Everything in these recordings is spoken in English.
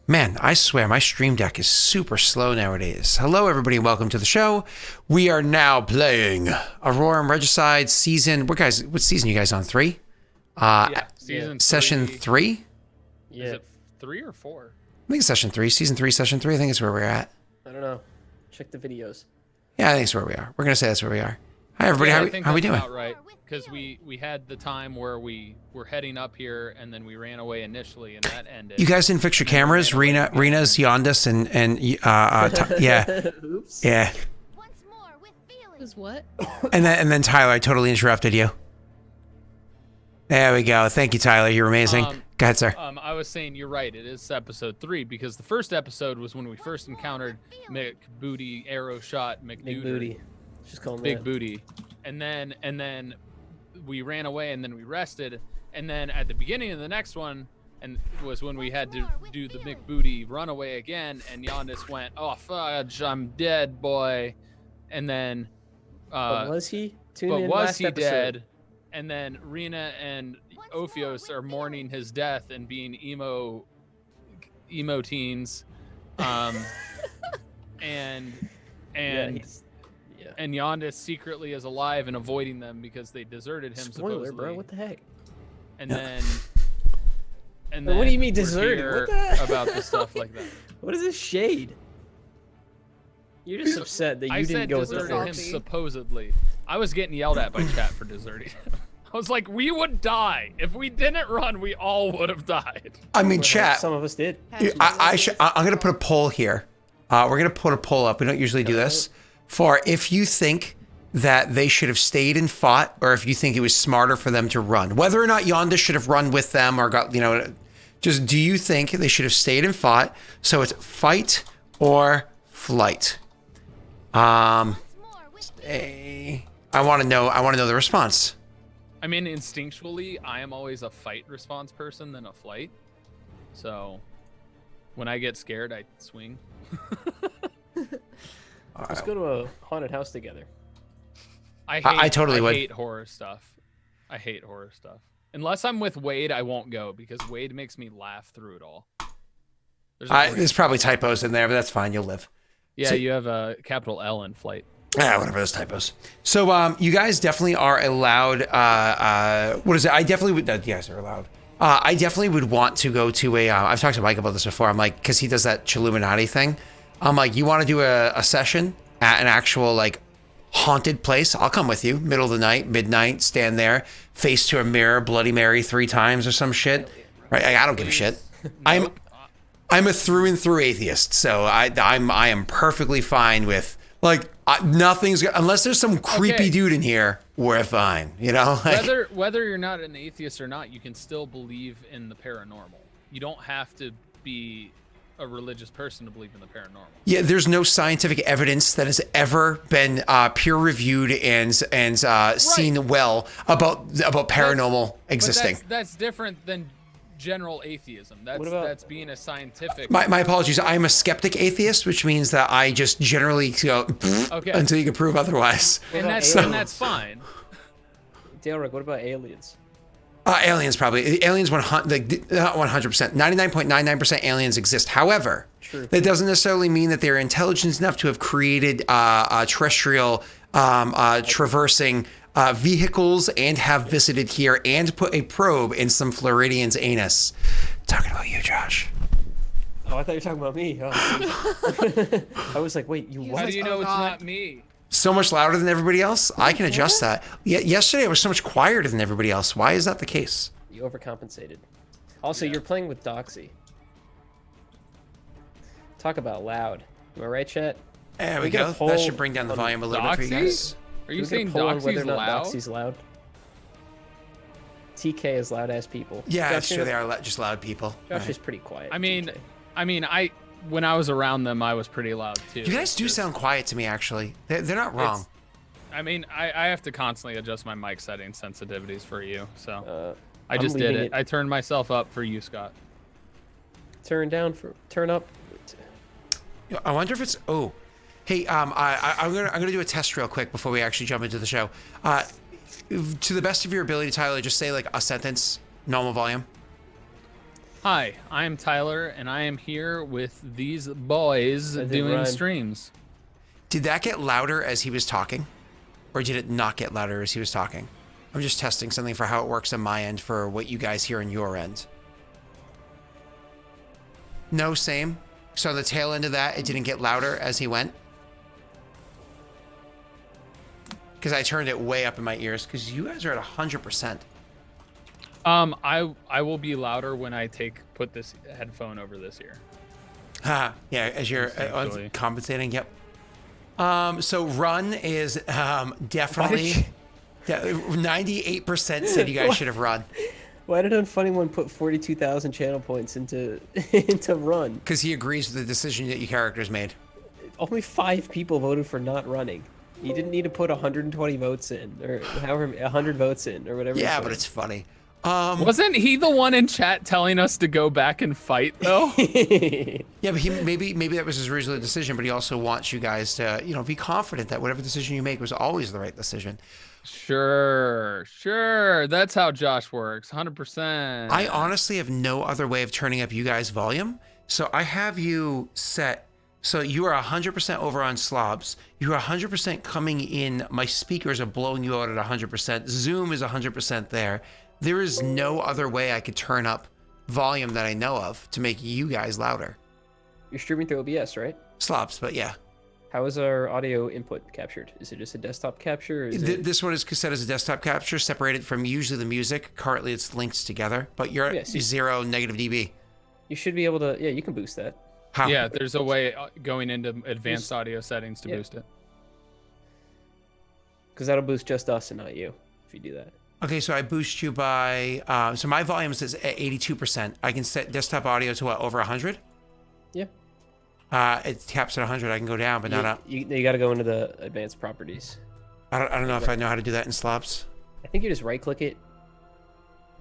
Man, I swear my stream deck is super slow nowadays. Hello, everybody, and welcome to the show. We are now playing Aurorum Regicide season. What season you guys on? 3? Session 3? Yeah. Is it 3 or 4? I think it's session 3. Season 3, session 3. I think it's where we're at. I don't know. Check the videos. Yeah, I think it's where we are. We're gonna say that's where we are. Hi, everybody. How we doing? Right. Because we had the time where we were heading up here and then we ran away initially and that ended. You guys didn't fix your cameras, Rena's, Yondis, and yeah. Oops. Yeah. Once more with feelings. What? And then Tyler, I totally interrupted you. There we go. Thank you, Tyler. You're amazing. Go ahead, sir. I was saying you're right. It is episode 3 because the first episode was when we first encountered McBooty, Arrow Shot, McBooty. Just call him Big that. Booty. And then we ran away and then we rested. And then at the beginning of the next one, and was when we had to do the McBooty runaway again. And Yondis went, "Oh fudge, I'm dead, boy." And then, but was he? Dead? And then Rena and Ophios are mourning his death and being emo teens, and Yondis secretly is alive and avoiding them because they deserted him. Spoiler, supposedly. bro. What the heck? And then what do you mean deserted? What the about the stuff like that? What is this shade? You're just upset that you didn't go with the deserted him supposedly. I was getting yelled at by chat for deserting him. I was like, we would die if we didn't run. We all would have died. I mean, chat. Some of us did. I'm gonna put a poll here. We're gonna put a poll up. We don't usually do this. For if you think that they should have stayed and fought, or if you think it was smarter for them to run, whether or not Yonda should have run with them or got, just do you think they should have stayed and fought? So it's fight or flight. I want to know the response. I mean, instinctually, I am always a fight response person than a flight. So when I get scared, I swing. Let's go to a haunted house together. I hate horror stuff. I hate horror stuff. Unless I'm with Wade, I won't go because Wade makes me laugh through it all. There's probably typos in there, but that's fine. You'll live. Yeah, So- you have a capital L in flight. Whatever, those typos. So, you guys definitely are allowed, what is it? I definitely would, you guys are allowed. I definitely would want to go to I've talked to Mike about this before. I'm like, cause he does that Chilluminati thing. I'm like, you want to do a session at an actual, like, haunted place? I'll come with you. Middle of the night, midnight, stand there, face to a mirror, Bloody Mary 3 times or some shit. Right? I don't give a shit. I'm a through and through atheist. So I am perfectly fine with, like, nothing's unless there's some creepy dude in here, we're fine, like, whether you're not an atheist or not, you can still believe in the paranormal. You don't have to be a religious person to believe in the paranormal. Yeah, there's no scientific evidence that has ever been peer reviewed and seen well about paranormal existing. That's different than general atheism. That's being a scientific. My apologies. I'm a skeptic atheist, which means that I just generally go until you can prove otherwise. And that's fine. Daelric, what about aliens? Aliens probably. Aliens 100%. 99.99% aliens exist. However, that doesn't necessarily mean that they're intelligent enough to have created terrestrial traversing vehicles and have visited here and put a probe in some Floridian's anus. Talking about you, Josh. Oh, I thought you were talking about me. Oh. I was like, wait, you what? How do you know it's not me? So much louder than everybody else? I can adjust that. Yesterday I was so much quieter than everybody else. Why is that the case? You overcompensated. Also, you're playing with Doxy. Talk about loud. Am I right, chat? There we go. That should bring down the volume a little bit for you guys. Are you saying Doxy's loud? Doxy's loud? TK is loud as people. Yeah, that's true. They are just loud people. Josh is pretty quiet. I mean, when I was around them, I was pretty loud too. You guys do sound quiet to me, actually. They're not wrong. I have to constantly adjust my mic settings sensitivities for you, so I just did it. I turned myself up for you, Scott. Turn up. I wonder if it's hey, I'm gonna do a test real quick before we actually jump into the show. To the best of your ability, Tyler, just say like a sentence, normal volume. Hi, I am Tyler, and I am here with these boys doing rhyme. streams. Did that get louder as he was talking? Or did it not get louder as he was talking? I'm just testing something for how it works on my end for what you guys hear on your end. No, same. So on the tail end of that, it didn't get louder as he went? Because I turned it way up in my ears, because you guys are at 100%. I will be louder when I put this headphone over this ear. Yeah, as you're Essentially. compensating, yep. So run is definitely 98% said you guys should have run. Why did Unfunny One put 42,000 channel points into into run? Because he agrees with the decision that your characters made. Only 5 people voted for not running. You didn't need to put 120 votes in, or however 100 votes in, or whatever. Yeah, but it's funny. Wasn't he the one in chat telling us to go back and fight though? Yeah, but maybe that was his original decision, but he also wants you guys to, be confident that whatever decision you make was always the right decision. Sure. That's how Josh works. 100%. I honestly have no other way of turning up you guys' volume. So I have you set. So you are 100% over on slobs. You're 100% coming in. My speakers are blowing you out at 100%. Zoom is 100% there. There is no other way I could turn up volume that I know of to make you guys louder. You're streaming through OBS, right? Slobs, but yeah. How is our audio input captured? Is it just a desktop capture? Or is it... This one is set as a desktop capture, separated from usually the music. Currently, it's linked together, but you're at 0 negative dB. You should be able to. Yeah, you can boost that. How? Yeah, there's a way going into advanced audio settings to boost it. Because that'll boost just us and not you if you do that. Okay, so I boost you by. So my volume is at 82%. I can set desktop audio to what, over 100? Yeah. It caps at 100. I can go down, but not up. You got to go into the advanced properties. I don't know if I know how to do that in slobs. I think you just right click it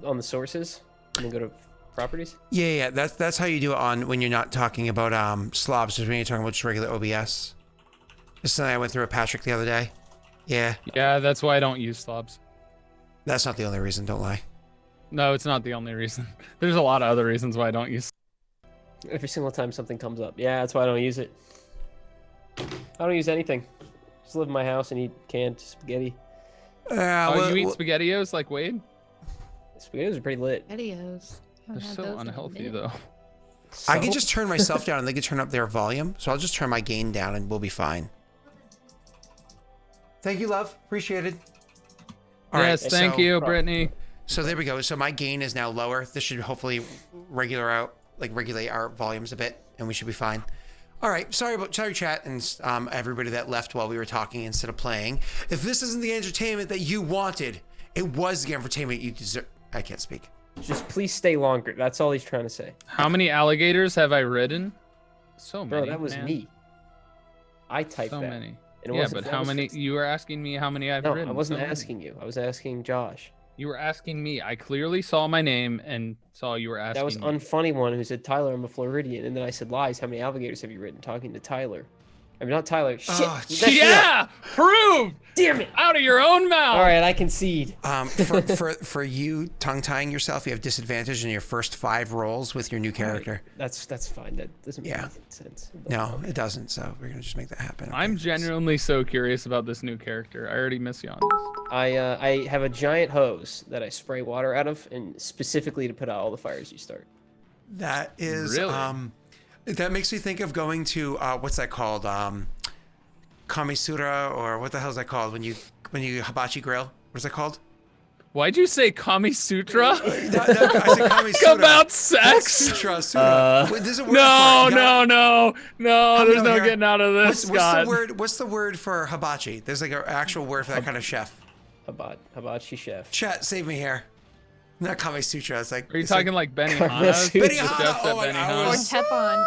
on the sources and then go to properties. Yeah. That's how you do it on when you're not talking about slobs. Is when you're talking about just regular OBS. This is something I went through with Patrick the other day. Yeah. Yeah, that's why I don't use slobs. That's not the only reason. Don't lie. No, it's not the only reason. There's a lot of other reasons why I don't use. Every single time something comes up. Yeah, that's why I don't use it. I don't use anything. Just live in my house and eat canned spaghetti. You eat SpaghettiOs like Wade? Spaghettios are pretty lit. Spaghettios. They're so unhealthy though. I can just turn myself down and they can turn up their volume. So I'll just turn my gain down and we'll be fine. Thank you, love. Appreciate it. Yes, thank you, Brittany. So there we go. So my gain is now lower. This should hopefully regulate our volumes a bit, and we should be fine. All right. Sorry chat and everybody that left while we were talking instead of playing. If this isn't the entertainment that you wanted, it was the entertainment you deserve. I can't speak. Just please stay longer. That's all he's trying to say. How many alligators have I ridden? So many. Bro, that was me. I typed that. So many. Yeah, but how many? You were asking me how many I've ridden. No, I wasn't asking you. I was asking Josh. You were asking me. I clearly saw my name and saw you were asking. That was me. Unfunny One who said, Tyler, I'm a Floridian. And then I said, lies, how many alligators have you ridden? Talking to Tyler. I mean, not Tyler. Shit. Yeah! Proved! Damn it! Out of your own mouth! All right, I concede. For you tongue-tying yourself, you have disadvantage in your first 5 rolls with your new character. Right. That's fine. That doesn't make any sense. No, it doesn't. So we're going to just make that happen. Okay. I'm genuinely so curious about this new character. I already miss you on this. I have a giant hose that I spray water out of, and specifically to put out all the fires you start. That is... Really? That makes me think of going to what's that called? Kamisura, or what the hell is that called when you hibachi grill? What's that called? Why'd you say Kami Sutra? I said Kamisura. About sex? Sutra. There's a word no, for it. no. There's no getting out of this. What's the word for hibachi? There's like an actual word for that kind of chef. Hibachi chef. Chat, save me here. Not Kami Sutra. It's like. Are you talking like Benihana? Benihana. Oh my Benihana? Or Tepon,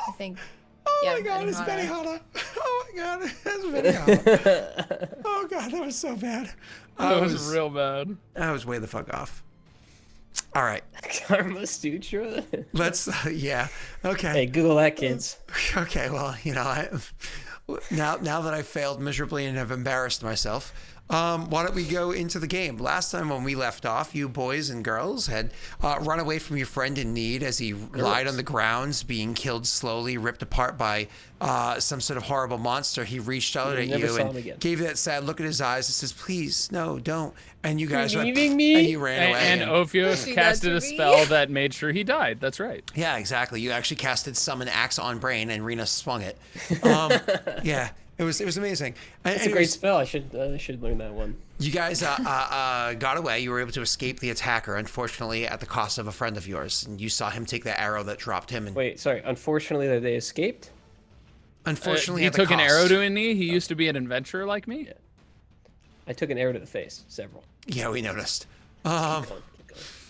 I think. Oh Yeah, my god, it's Benihana. Benihana. Oh my god, that's Benihana. Oh god, that was so bad. That was real bad. I was way the fuck off. All right. Karma Sutra? Let's, yeah. Okay. Hey, Google that, kids. Okay, well, now that I failed miserably and have embarrassed myself, Why don't we go into the game? Last time when we left off, you boys and girls had run away from your friend in need as he lied on the grounds, being killed slowly, ripped apart by some sort of horrible monster. He reached out at you and gave you that sad look in his eyes and says, "Please, no, don't." And you guys went, and you ran away. And Ophios casted a spell that made sure he died. That's right. Yeah, exactly. You actually casted Summon Axe on Brain, and Rena swung it. Yeah. It was amazing. It's a great spell. I should learn that one. You guys got away. You were able to escape the attacker, unfortunately, at the cost of a friend of yours. And you saw him take the arrow that dropped him. And wait, sorry. Unfortunately, that they escaped. Unfortunately, he at the took cost. an arrow to a knee. He used to be an adventurer like me. Yeah. I took an arrow to the face. Several. Yeah, we noticed. Keep going.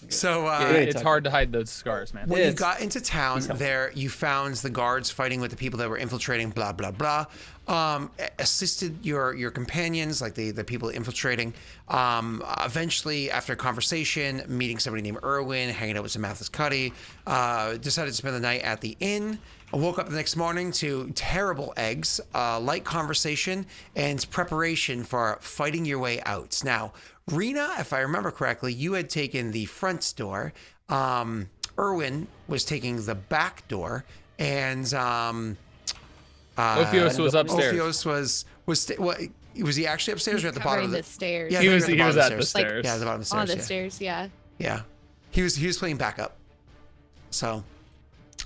So It's hard to hide those scars, man. when you got into town, there you found the guards fighting with the people that were infiltrating. Blah blah blah. Assisted your companions, like the people infiltrating. Eventually, after a conversation, meeting somebody named Erwin, hanging out with some Mathis Cuddy, decided to spend the night at the inn. I woke up the next morning to terrible eggs, light conversation, and preparation for fighting your way out. Now, Rena, if I remember correctly, you had taken the front door. Erwin was taking the back door, and Ophios was upstairs. Ophios was he actually upstairs or at the bottom of the stairs. Yeah, He I was think at the stairs. stairs. Yeah, at the bottom of the On stairs. the stairs, yeah. Yeah, he was playing backup. So,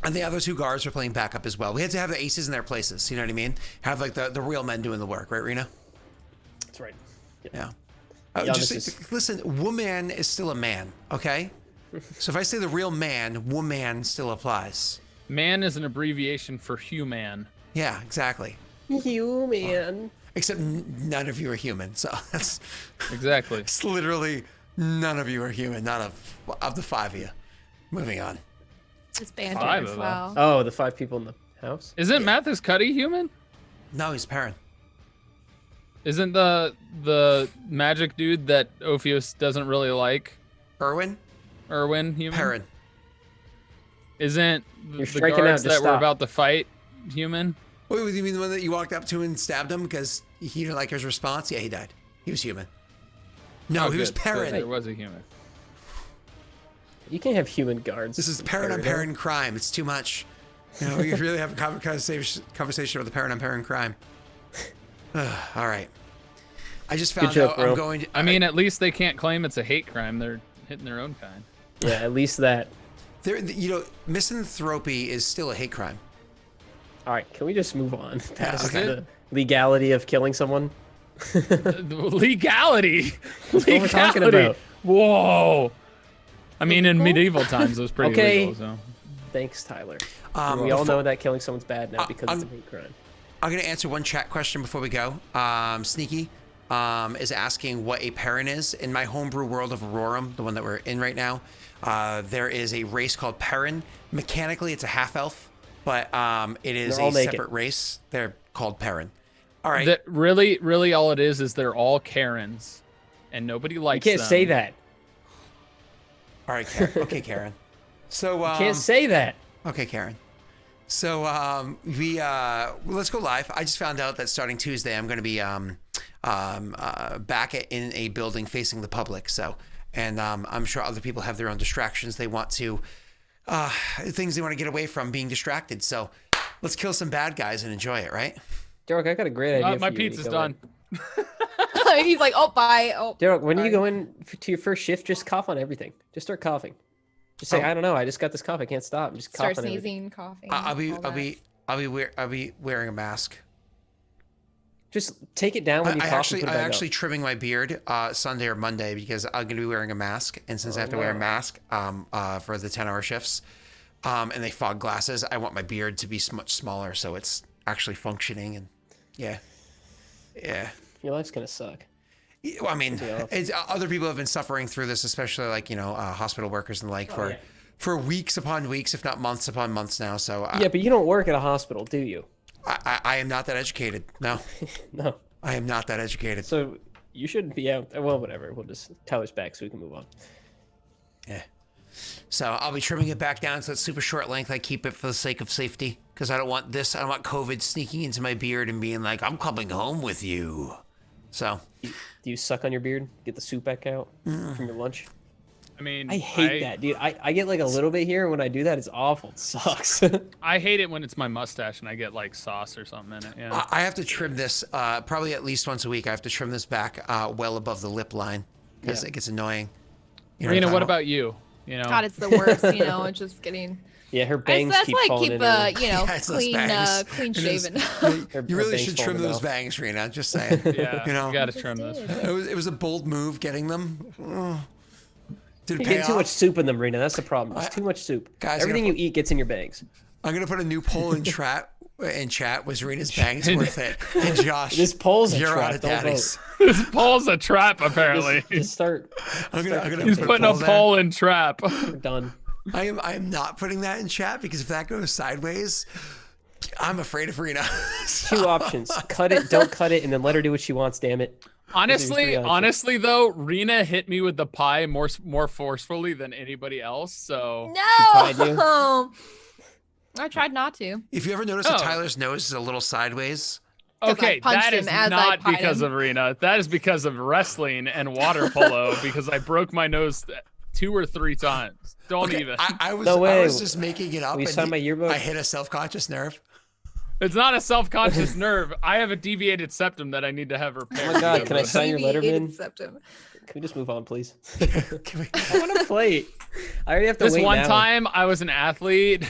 and the other two guards were playing backup as well. We had to have the aces in their places. You know what I mean? Have like the real men doing the work, right, Rena? That's right. Yeah. Just listen, woman is still a man, okay? So if I say the real man, woman still applies. Man is an abbreviation for human. Yeah, exactly. Human. Except none of you are human, so that's Exactly. it's literally none of you are human. None of the five of you. Moving on. It's banter Five as of well. Oh, the 5 people in the house. Isn't Mathis Cuddy human? No, he's Perrin. Isn't the magic dude that Ophios doesn't really like Erwin? Erwin human? Perrin. Isn't You're the striking guards out, that just were stop. about to fight human? Wait, you mean the one that you walked up to and stabbed him because he didn't like his response? Yeah, he died. He was human. No, Oh, he was good. Perrin. There was a human. You can't have human guards. This is Perrin on Perrin crime. It's too much. You know, we really have a conversation about the Perrin on Perrin crime. All right. I just found joke, out bro. I'm going to... I mean, at least they can't claim it's a hate crime. They're hitting their own kind. Yeah, at least that. Misanthropy is still a hate crime. All right, can we just move on past okay. the legality of killing someone? Legality. What we're talking Legality. about. Whoa. I mean, in medieval times, it was pretty Okay. legal. So. Thanks, Tyler. We all know that killing someone's bad now because it's a hate crime. I'm going to answer one chat question before we go. Sneaky is asking what a Perrin is. In my homebrew world of Aurorum, the one that we're in right now, there is a race called Perrin. Mechanically, it's a half-elf, but it is They're all a naked. separate race. They're called Perrin. All right. That really all it is they're all Karens, and nobody You likes can't them. say that. All right, Karen. Okay, Karen. So You can't say that. okay, Karen. So let's go live. I just found out that starting Tuesday, I'm going to be back in a building facing the public. So, and I'm sure other people have their own distractions. They want to things they want to get away from being distracted. So, let's kill some bad guys and enjoy it, right? Derek, I got a great idea. My for you when you pizza's go done. in. He's like, oh, bye. Oh, Derek, when you sorry. go in to your first shift, just cough on everything. Just start coughing. Just say, I don't know, I just got this cough, I can't stop. Just cough Start on everything. sneezing, coughing. I'll all be wearing a mask. Just take it down when you I cough. actually and put I'm it back actually up. trimming my beard Sunday or Monday because I'm going to be wearing a mask, and since I have to wear a wow. mask for the 10-hour shifts, and they fog glasses, I want my beard to be much smaller so it's actually functioning. And yeah. Your life's gonna suck. Well, I mean, Yeah. other people have been suffering through this, especially like hospital workers and the like for weeks upon weeks, if not months upon months now. So Yeah, but you don't work at a hospital, do you? I am not that educated. No, No. I am not that educated. So you shouldn't be out. Well, whatever. We'll just Tyler's back so we can move on. Yeah. So I'll be trimming it back down so it's super short length. I keep it for the sake of safety because I don't want COVID sneaking into my beard and being like, I'm coming home with you. So Do you suck on your beard? Get the soup back out from your lunch? I mean, I hate that, dude. I get like a little bit here, and when I do that, it's awful. It sucks. I hate it when it's my mustache and I get like sauce or something in it. Yeah. I have to trim this probably at least once a week. I have to trim this back well above the lip line because it gets annoying. You know, Rena, if I what don't- about you? You know, God, it's the worst. You know, it's just getting. Yeah, her bangs That's keep why I falling keep in. Her, you know, Yeah, it's those clean bangs. clean It is. shaven. her You really bangs should fall trim in the those mouth. bangs, Rena. Just saying. yeah, You know, you gotta trim this. it was a bold move getting them. Did it You pay get too off? much soup in them, Rena. That's the problem. It's too much soup. Guys, Everything I'm you eat gets in your bangs. I'm gonna put a new poll in chat. Was Rena's bangs worth it? And Josh, This poll's a you're trap. out of Don't daddies. This poll's a trap, apparently. Just start. I'm gonna He's put putting a poll there. poll in trap. We're done. I am not putting that in chat because if that goes sideways, I'm afraid of Rena. Two options: cut it, don't cut it, and then let her do what she wants. Damn it. Honestly, options. honestly though, Rena hit me with the pie more forcefully than anybody else. So tied you? No. I tried not to. If you ever notice that Oh. Tyler's nose is a little sideways, 'Cause I okay, punched that him is as I not pied because him. of Rena. That is because of wrestling and water polo. Because I broke my nose 2 or 3 times. Don't okay, even. I was No way. just making it up. Will you and sign my yearbook? I hit a self-conscious nerve. It's not a self-conscious nerve. I have a deviated septum that I need to have repaired. Oh my God, can I because sign your Deviated Letterman? septum. Can we just move on, please? Can we- I want to play. I already have to This wait one now. time I was an athlete.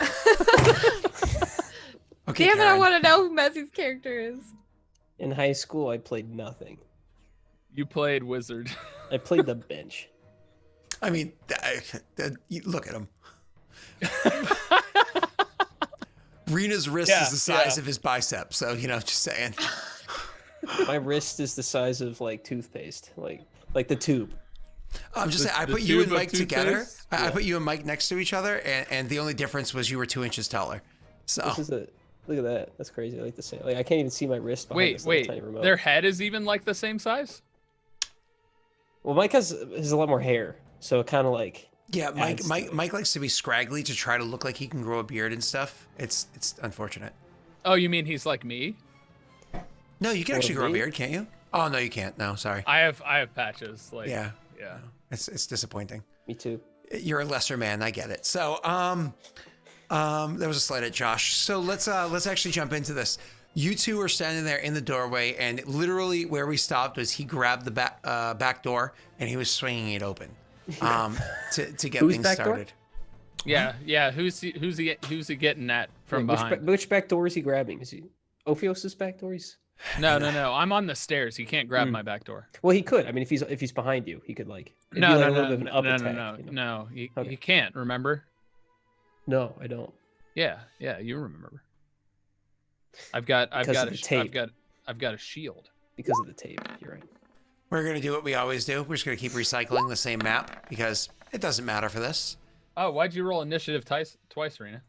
okay, Damn it! I Karen. want to know who Messie's character is. In high school, I played nothing. You played wizard. I played the bench. I mean, look at him. Rena's wrist Yeah, is the size yeah. of his bicep, so just saying. My wrist is the size of like toothpaste, like the tube. I'm just The- saying. I the put you and tube of Mike together. toothpaste? I put you and Mike next to each other, and the only difference was you were 2 inches taller. So This is a look at that. That's crazy. I like to say. Like I can't even see my wrist behind Wait, this little wait. tiny remote. Their head is even like the same size? Well, Mike has a lot more hair, so it kind of like yeah, Mike adds to Mike it. Mike likes to be scraggly to try to look like he can grow a beard and stuff. It's unfortunate. Oh, you mean he's like me? No, you can What, actually grow a me? beard, can't you? Oh no, you can't. No, sorry. I have patches. Like Yeah, yeah. it's disappointing. me too. You're a lesser man. I get it. So that was a slight at Josh. So let's actually jump into this. You two are standing there in the doorway, and literally where we stopped was he grabbed the back door and he was swinging it open to get Whose things back door? started. Yeah. Who's he getting at from Wait, behind? which back door is he grabbing? Is he Ophios's back door? No. I'm on the stairs. He can't grab my back door. Well, he could. I mean, if he's behind you, he could like. it'd be No, like no, a little no, bit of an up no, attack, no, you know? no. He Okay. can't. Remember? No, I don't. Yeah, you remember. I've got Because of the tape. I've got a shield. Because of the tape. You're right. We're gonna do what we always do. We're just gonna keep recycling the same map because it doesn't matter for this. Oh, why'd you roll initiative twice, Rena?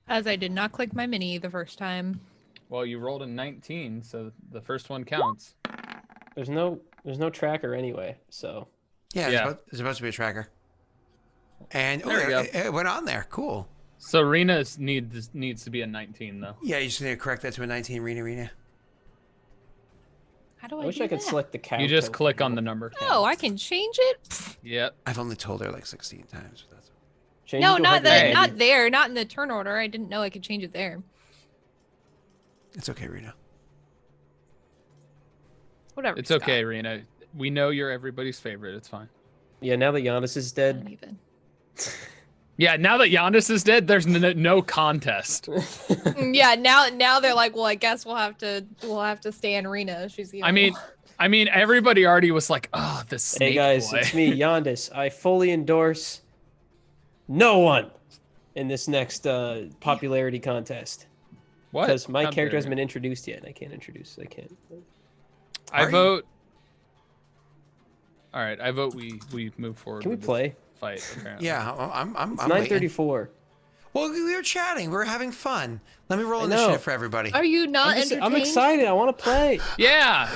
As I did not click my mini the first time. Well, you rolled a 19, so the first one counts. There's no tracker anyway, so Yeah, Yeah. There's supposed to be a tracker. And There we go. it went on there. Cool. So Rena needs to be a 19 though. Yeah, you just need to correct that to a 19, Rena. How do I I wish do I could that? select the count. You just click on the number. Oh, I can change it. Yep. I've only told her like 16 times. But that's Change No, it to not 180. not there, not in the turn order. I didn't know I could change it there. it's okay, Rena. Whatever. It's Scott. okay, Rena. We know you're everybody's favorite. It's fine. Yeah, now that Giannis is Not dead. even. Yeah, now that Giannis is dead, there's no contest. Yeah, now they're like, well, I guess we'll have to stay in Rena. She's the I only mean, one. I mean, everybody already was like, "Oh, the snake Hey guys, boy." it's me, Yandis. I fully endorse no one in this next popularity contest What? because my How character dare hasn't you. been introduced yet, and I can't introduce. I can't. I Are you- vote. All right, I vote. We move forward. Can we with this play? Fight. Apparently. Yeah, I'm It's waiting. 9:34. Well, we were chatting. We were having fun. Let me roll I initiative know. for everybody. Are you not entertained? I'm excited. I want to play. Yeah.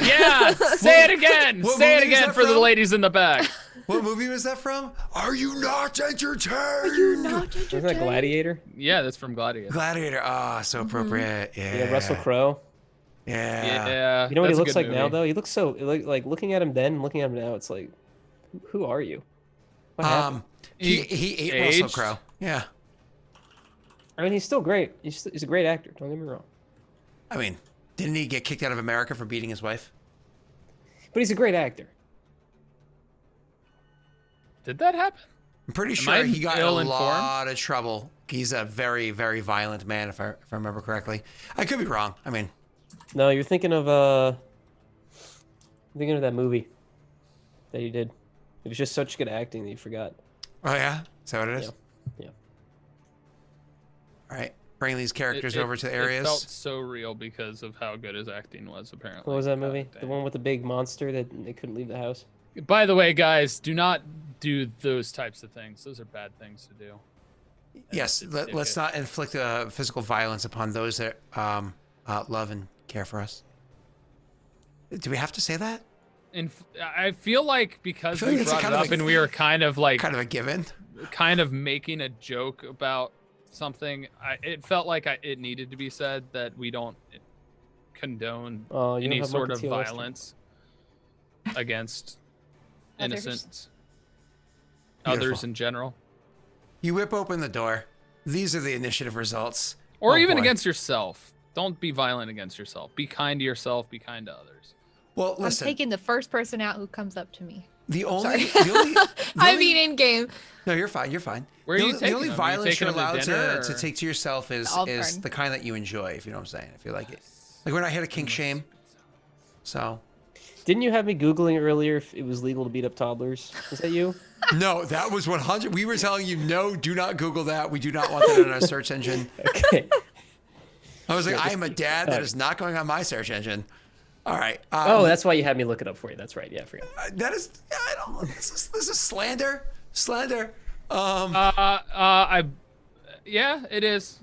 Say it again. what Say it movie is again that for the from? ladies in the back. What movie was that from? Are you not entertained? Are you not Isn't that entertained? Gladiator? Yeah, that's from Gladiator. Gladiator. Ah, so appropriate. Yeah. Yeah, Russell Crowe. Yeah. You know what he that's a looks good like now, movie. though? He looks so like looking at him then, and looking at him now. It's like, who are you? What happened? He ate Russell aged? Crowe. Yeah. I mean, he's still great. He's a great actor. Don't get me wrong. I mean, didn't he get kicked out of America for beating his wife? But he's a great actor. Did that happen? I'm pretty Am sure I he got in a ill-informed? lot of trouble. He's a very, very violent man, if I remember correctly. I could be wrong. I mean, No, you're thinking of that movie that he did. It was just such good acting that you forgot. oh yeah, is that what it is? Yeah. All right, bring these characters over to the It areas. felt so real because of how good his acting was, apparently. What was that God movie? The damn. one with the big monster that they couldn't leave the house. By the way, guys, do not do those types of things. Those are bad things to do. Yes, let's not inflict physical violence upon those that love and care for us. Do we have to say that? And I feel like because I feel like we it's brought it kind of up like- and we were kind of like Kind of a given. kind of making a joke about something, it felt like it needed to be said that we don't condone You don't any have sort of Monkey T. Lester. violence against Others. innocent Beautiful. others in general, You whip open the door. These are the initiative results. or Oh, even boy. against yourself. Don't be violent against yourself. Be kind to yourself. Be kind to others. Well, I'm listen. taking the first person out who comes up to me. The only, Sorry. the only, the I only- mean, in game. no, you're fine. You're fine. Where are the, you only- taking the only them? Are you violence taking you're them to allowed dinner, to or- take to yourself is Olive is Garden. the kind that you enjoy, if you know what I'm saying. If you like it, like we're not here to kink shame. So Didn't you have me Googling earlier if it was legal to beat up toddlers? Was that you? no, that was 100. We were telling you no, do not Google that. We do not want that in our search engine. Okay. I was like, I am a dad that is not going on my search engine. All right. Oh, that's why you had me look it up for you. That's right. Yeah, I forgot. That is. I don't. This is slander. Slander. Yeah, it is.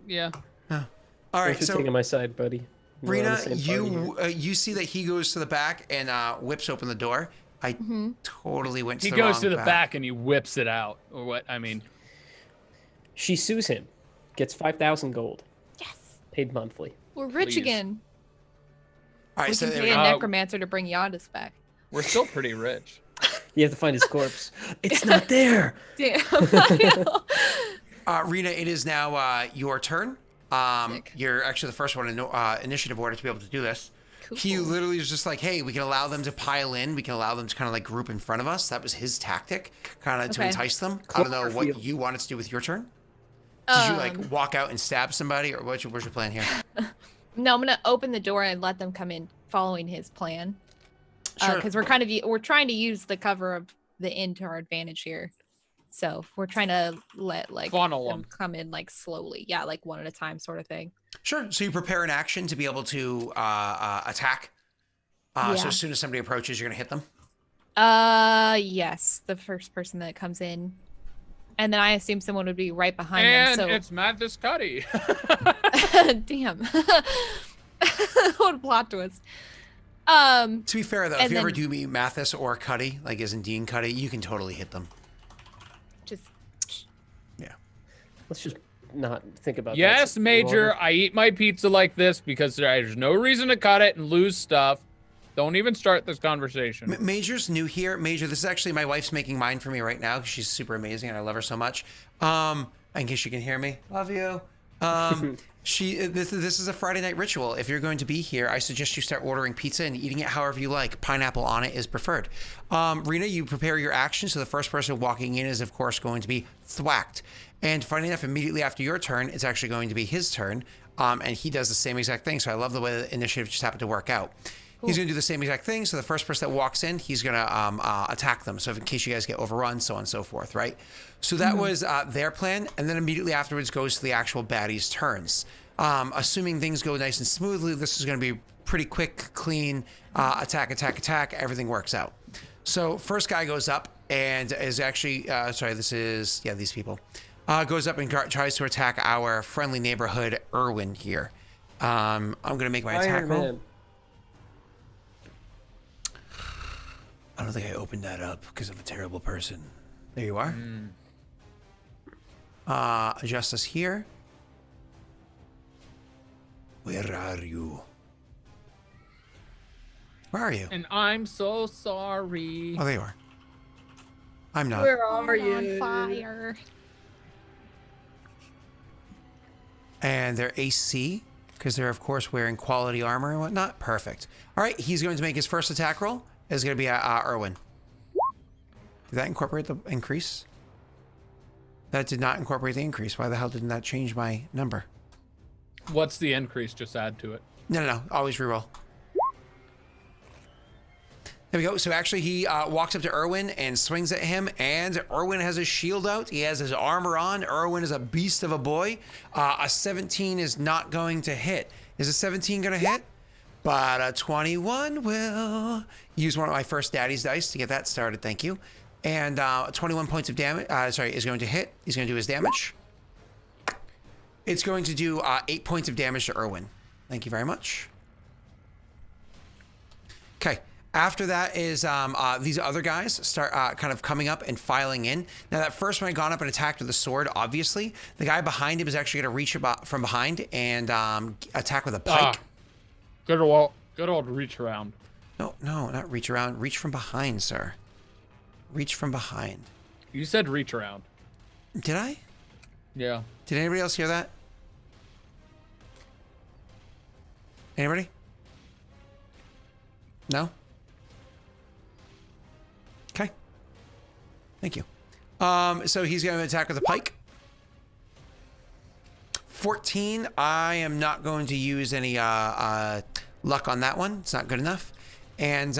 Yeah. All Thanks right. for So taking my side, buddy. We're on the Rena, same party here. you see that he goes to the back and whips open the door. I totally went to He the goes wrong to the back and he whips it out, or what? I mean, She sues him, gets 5,000 gold, Yes. paid monthly. We're rich Please. again. All right. We So can there pay we a go. necromancer to bring Yandis back. we're still pretty rich. You have to find his corpse. It's not there. Damn. I know. Rena, it is now your turn. Sick. You're actually the first one in initiative order to be able to do this. Cool. He literally was just like, hey, we can allow them to pile in. We can allow them to kind of like group in front of us. That was his tactic, kind of to Okay. entice them. I don't know what Cloverfield. you wanted to do with your turn. Did you like walk out and stab somebody, or what's your plan here? No, I'm gonna open the door and let them come in, following his plan. Sure. Because we're trying to use the cover of the inn to our advantage here. So we're trying to let like Funnel them 'em. come in like slowly, yeah, like one at a time, sort of thing. Sure. So you prepare an action to be able to attack. Yeah. So as soon as somebody approaches, you're gonna hit them. Yes, the first person that comes in, and then I assume someone would be right behind And them. it's Mathis Cuddy. So damn, what a plot twist. To be fair though, if And you ever then- do meet Mathis or Cuddy, like as in Dean Cuddy, you can totally hit them. Just Yeah. Let's just not think about that. Yes, Major, I eat my pizza like this because there's no reason to cut it and lose stuff. Don't even start this conversation. Major's new here. Major, this is actually my wife's making mine for me right now because she's super amazing and I love her so much. In case you can hear me, love you. This is a Friday night ritual. If you're going to be here, I suggest you start ordering pizza and eating it however you like. Pineapple on it is preferred. Rena, you prepare your action. So the first person walking in is, of course, going to be thwacked. And funny enough, immediately after your turn, it's actually going to be his turn. And he does the same exact thing. So I love the way the initiative just happened to work out. He's going to do the same exact thing. So the first person that walks in, he's going to attack them. So in case you guys get overrun, so on and so forth, right? So that was their plan. And then immediately afterwards goes to the actual baddies' turns. Assuming things go nice and smoothly, this is going to be pretty quick, clean, attack. Everything works out. So first guy goes up and is actually, these people. Goes up and tries to attack our friendly neighborhood, Irwin here. I'm going to make my attack Iron roll. Man. I don't think I opened that up because I'm a terrible person. There you are. Adjust us here. Where are you? Where are you? And I'm so sorry. Oh, there you are. I'm not. Where are you? On fire. And they're AC, because they're, of course, wearing quality armor and whatnot. Perfect. All right, he's going to make his first attack roll. It's going to be Erwin. Did that incorporate the increase? That did not incorporate the increase. Why the hell didn't that change my number? What's the increase? Just add to it. No. Always reroll. There we go. So actually he walks up to Erwin and swings at him, and Erwin has his shield out. He has his armor on. Erwin is a beast of a boy. A 17 is not going to hit. Is a 17 going to hit? But a 21 will. Use one of my first daddy's dice to get that started. Thank you. And 21 points of damage, is going to hit. He's going to do his damage. It's going to do 8 points of damage to Erwin. Thank you very much. Okay. After that is these other guys start kind of coming up and filing in. Now that first one had gone up and attacked with a sword, obviously. The guy behind him is actually going to reach from behind and attack with a pike. Good old reach around. No, not reach around. Reach from behind, sir. Reach from behind. You said reach around. Did I? Yeah. Did anybody else hear that? Anybody? No? Okay. Thank you. So he's going to attack with a pike. 14. I am not going to use any luck on that one. It's not good enough. And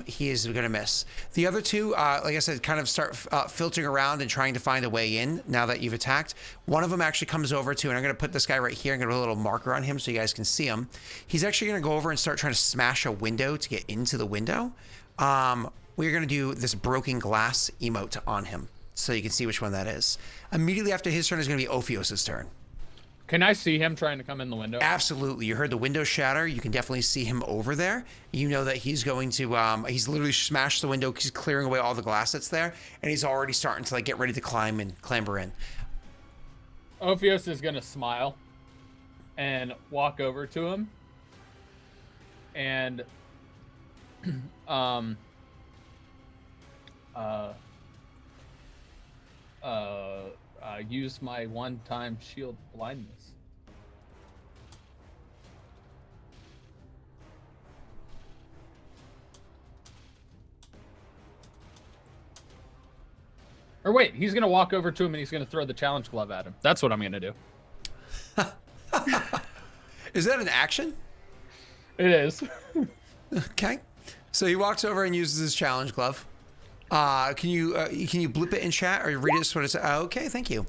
he is going to miss. The other two, like I said, kind of start filtering around and trying to find a way in now that you've attacked. One of them actually comes over to, and I'm going to put this guy right here. I'm going to put a little marker on him so you guys can see him. He's actually going to go over and start trying to smash a window to get into the window. We're going to do this broken glass emote on him so you can see which one that is. Immediately after his turn is going to be Ophios' turn. Can I see him trying to come in the window? Absolutely. You heard the window shatter. You can definitely see him over there. You know that he's going to, he's literally smashed the window. He's clearing away all the glass that's there. And he's already starting to get ready to clamber in. Ophios is going to smile and walk over to him. And, use my one-time shield blindness. Or wait, he's going to walk over to him and he's going to throw the challenge glove at him. That's what I'm going to do. Is that an action? It is. Okay. So he walks over and uses his challenge glove. Can you bloop it in chat or read it? What it's okay, thank you.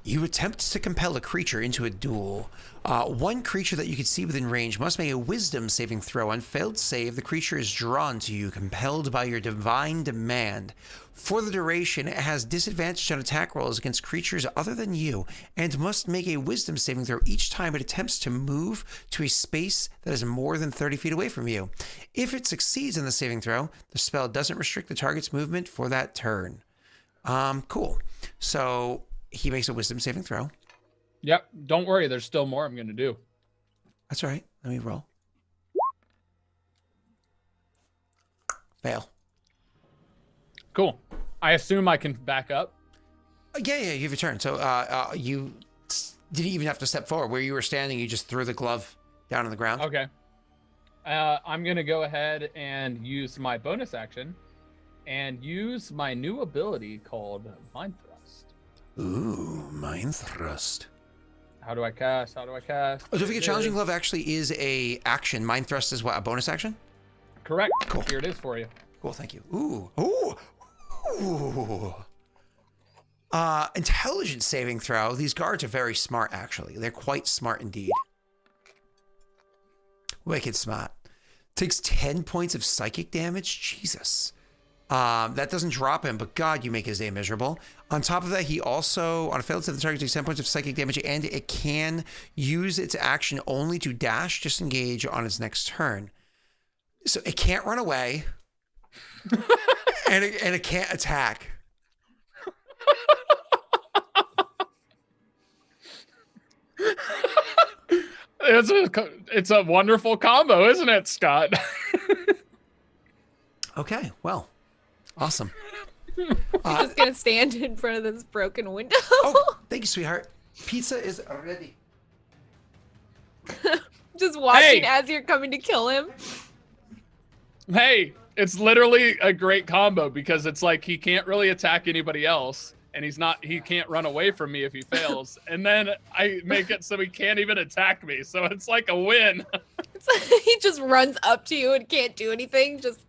You attempt to compel a creature into a duel. One creature that you can see within range must make a wisdom saving throw. On failed save, the creature is drawn to you, compelled by your divine demand. For the duration, it has disadvantage on attack rolls against creatures other than you, and must make a wisdom saving throw each time it attempts to move to a space that is more than 30 feet away from you. If it succeeds in the saving throw, the spell doesn't restrict the target's movement for that turn. Cool. So he makes a wisdom saving throw. Yep. Don't worry. There's still more I'm going to do. That's all right. Let me roll. Fail. Cool. I assume I can back up. Yeah, you have your turn. So you didn't even have to step forward. Where you were standing, you just threw the glove down on the ground. Okay. I'm going to go ahead and use my bonus action and use my new ability called Mind Thrust. Ooh, Mind Thrust. How do I cast? Oh, don't forget, Challenging Glove actually is a action. Mind Thrust is what, a bonus action? Correct. Cool. Here it is for you. Cool, thank you. Ooh. Intelligence saving throw. These guards are very smart, actually. They're quite smart indeed. Wicked smart. Takes 10 points of psychic damage. Jesus. That doesn't drop him, but God, you make his day miserable. On top of that, he also, on a failed save, the target takes 10 points of psychic damage, and it can use its action only to dash, disengage on its next turn. So it can't run away, and it can't attack. It's a wonderful combo, isn't it, Scott? Okay, well, awesome. Just gonna stand in front of this broken window. Oh, thank you, sweetheart. Pizza is ready. Just watching Hey! as you're coming to kill him. Hey, it's literally a great combo because it's like he can't really attack anybody else, and he can't run away from me if he fails. And then I make it so he can't even attack me. So it's like a win. It's like he just runs up to you and can't do anything. Just.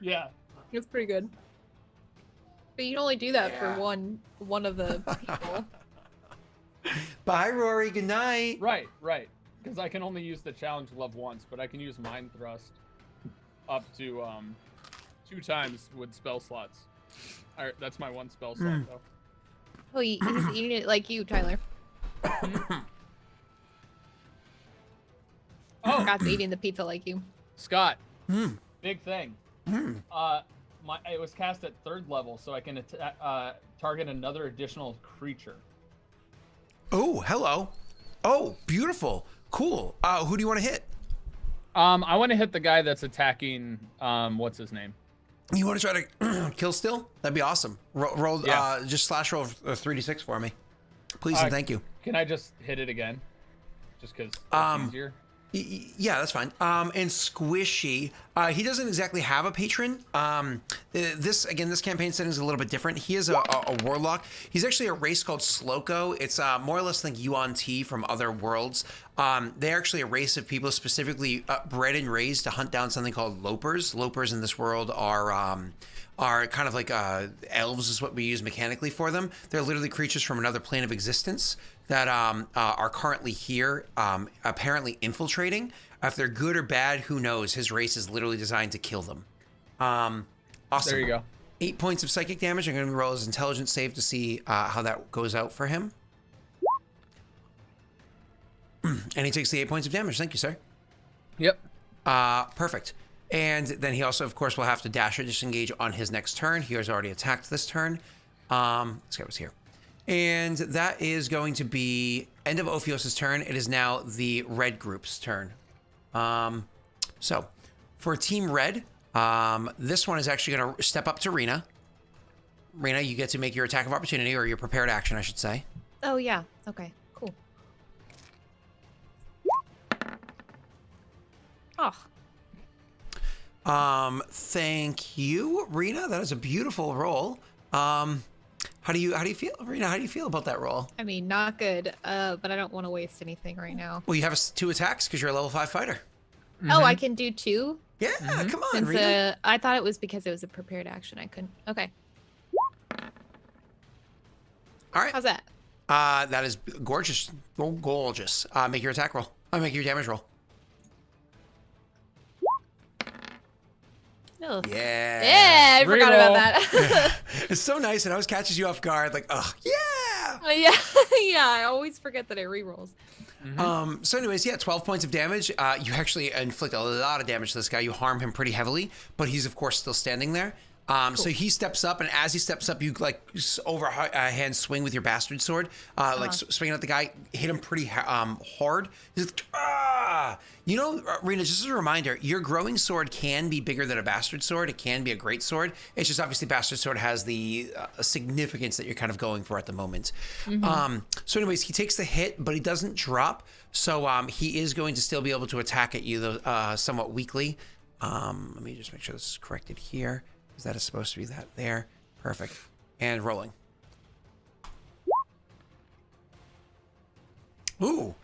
Yeah. It's pretty good. But you can only do that for one of the people. Bye, Rory. Good night. Right. Because I can only use the challenge glove once, but I can use mind thrust up to 2 times with spell slots. All right, that's my 1 spell slot though. Oh, he's eating it like you, Tyler. Oh, Scott's eating the pizza like you. Scott. Mm. Big thing. It was cast at 3rd level, so I can target another additional creature. Oh, hello. Oh, beautiful. Cool. Who do you want to hit? I want to hit the guy that's attacking. What's his name? You want to try to kill still? That'd be awesome. Roll. Yeah. Just slash roll 3d6 for me, please and thank you. Can I just hit it again? Just because it's easier. Yeah, that's fine. And Squishy, he doesn't exactly have a patron. This campaign setting is a little bit different. He is a warlock. He's actually a race called Sloko. It's more or less like Yuan Ti from other worlds. They're actually a race of people specifically bred and raised to hunt down something called lopers. Lopers in this world are kind of like elves is what we use mechanically for them. They're literally creatures from another plane of existence that are currently here, apparently infiltrating. If they're good or bad, who knows? His race is literally designed to kill them. Awesome. There you go. 8 points of psychic damage. I'm going to roll his intelligence save to see how that goes out for him. And he takes the 8 points of damage. Thank you, sir. Yep. Perfect. And then he also, of course, will have to dash or disengage on his next turn. He has already attacked this turn. This guy was here. And that is going to be end of Ophios' turn. It is now the red group's turn. So for Team Red, this one is actually going to step up to Rena. Rena, you get to make your attack of opportunity, or your prepared action, I should say. Oh, yeah. Okay, cool. Oh. Thank you, Rena. That is a beautiful roll. How do you feel, Rena? How do you feel about that roll? I mean, not good, but I don't want to waste anything right now. Well, you have 2 attacks because you're a level 5 fighter. Oh, I can do 2? Yeah, come on, Since, Rena. I thought it was because it was a prepared action. I couldn't. Okay. All right. How's that? That is gorgeous. Gorgeous. Make your attack roll. Make your damage roll. Oh. Yeah. Yeah, I forgot Reroll. about that. It's so nice. It always catches you off guard. Like, oh, yeah. Yeah, yeah. I always forget that it rerolls. So anyways, yeah, 12 points of damage. You actually inflict a lot of damage to this guy. You harm him pretty heavily, but he's, of course, still standing there. So he steps up, and as he steps up, you like overhand swing with your bastard sword, swinging at the guy, hit him pretty hard. He's like, ah! You know, Rena, just as a reminder, your growing sword can be bigger than a bastard sword. It can be a great sword. It's just obviously bastard sword has the significance that you're kind of going for at the moment. So anyways, he takes the hit, but he doesn't drop. So he is going to still be able to attack at you, though, somewhat weakly. Let me just make sure this is corrected here. Is that supposed to be that there? Perfect. And rolling. Ooh.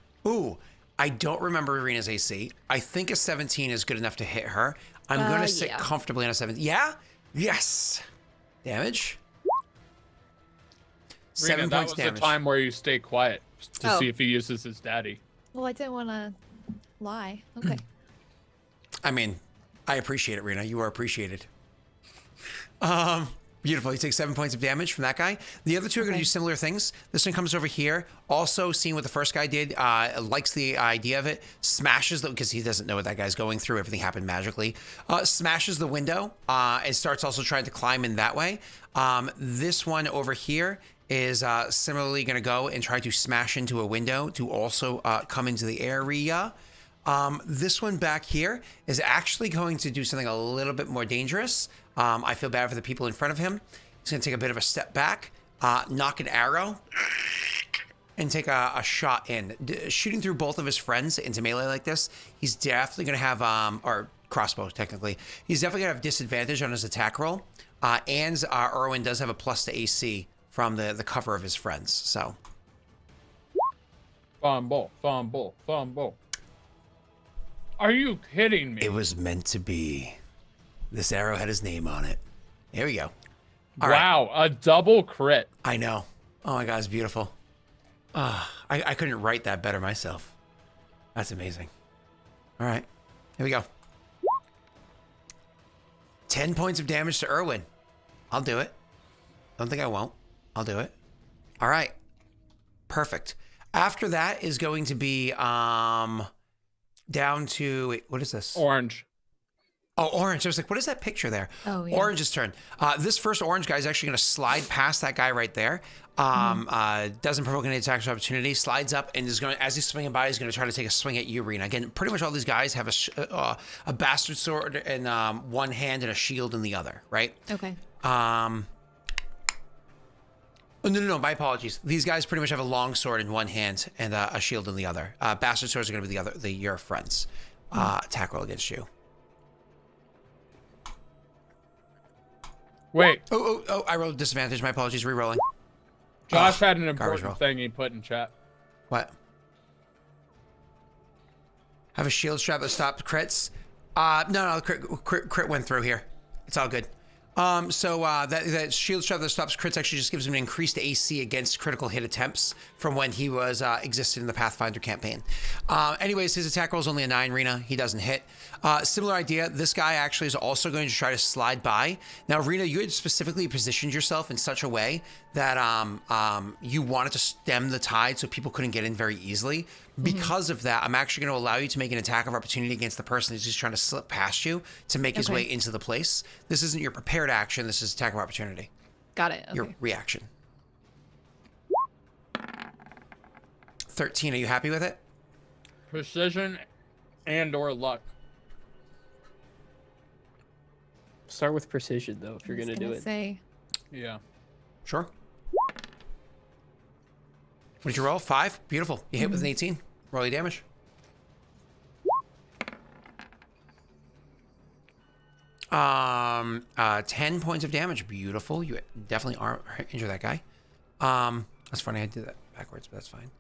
I don't remember Arena's AC. I think a 17 is good enough to hit her. I'm going to sit comfortably on a 17. Yeah? Yes. Damage. Rena, 7 points that was damage. the time where you stay quiet to Oh. see if he uses his daddy. Well, I didn't want to lie. Okay. I mean, I appreciate it, Rena. You are appreciated. Beautiful. You take 7 points of damage from that guy. The other two are going to do similar things. This one comes over here. Also, seeing what the first guy did, likes the idea of it. Smashes the, because he doesn't know what that guy's going through. Everything happened magically. Smashes the window and starts also trying to climb in that way. This one over here is similarly going to go and try to smash into a window to also come into the area. This one back here is actually going to do something a little bit more dangerous. I feel bad for the people in front of him. He's going to take a bit of a step back, knock an arrow, and take a shot in. Shooting through both of his friends into melee like this, he's definitely going to have, or crossbow technically, he's definitely going to have disadvantage on his attack roll. And Erwin does have a plus to AC from the cover of his friends, so. Fumble, fumble, fumble. Are you kidding me? It was meant to be. This arrow had his name on it. Here we go. All right. Wow, a double crit. I know. Oh my God, it's beautiful. I couldn't write that better myself. That's amazing. All right, here we go. 10 points of damage to Erwin. I'll do it. Don't think I won't. I'll do it. All right. Perfect. After that is going to be down to, wait, what is this? Orange. Oh, orange. I was like, what is that picture there? Oh, yeah. Orange's turn. This first orange guy is actually going to slide past that guy right there. Doesn't provoke any attacks of opportunity. Slides up and is going, as he's swinging by, he's going to try to take a swing at you, Rena. Again, pretty much all these guys have a bastard sword in one hand and a shield in the other, right? Okay. Oh, no, my apologies. These guys pretty much have a long sword in one hand and a shield in the other. Bastard swords are going to be your friends. Attack roll against you. Wait, Oh, I rolled disadvantage. My apologies. Re-rolling. Josh had an garbage roll. important thing he put in chat. What? Have a shield strap that stops crits? No, crit went through here. It's all good. So that shield strap that stops crits actually just gives him an increased AC against critical hit attempts from when he was existed in the Pathfinder campaign. Anyways, his attack roll is only a 9, Rena. He doesn't hit. Similar idea. This guy actually is also going to try to slide by. Now, Rena, you had specifically positioned yourself in such a way that you wanted to stem the tide so people couldn't get in very easily. Because of that, I'm actually going to allow you to make an attack of opportunity against the person who's just trying to slip past you to make his way into the place. This isn't your prepared action. This is attack of opportunity. Got it. Okay. Your reaction. 13. Are you happy with it? Precision and or luck. Start with precision, though, if you're going to do it. Say, Yeah. Sure. What did you roll? 5? Beautiful. You hit with an 18. Roll your damage. Um, 10 points of damage. Beautiful. You definitely injure that guy. That's funny. I did that backwards, but that's fine.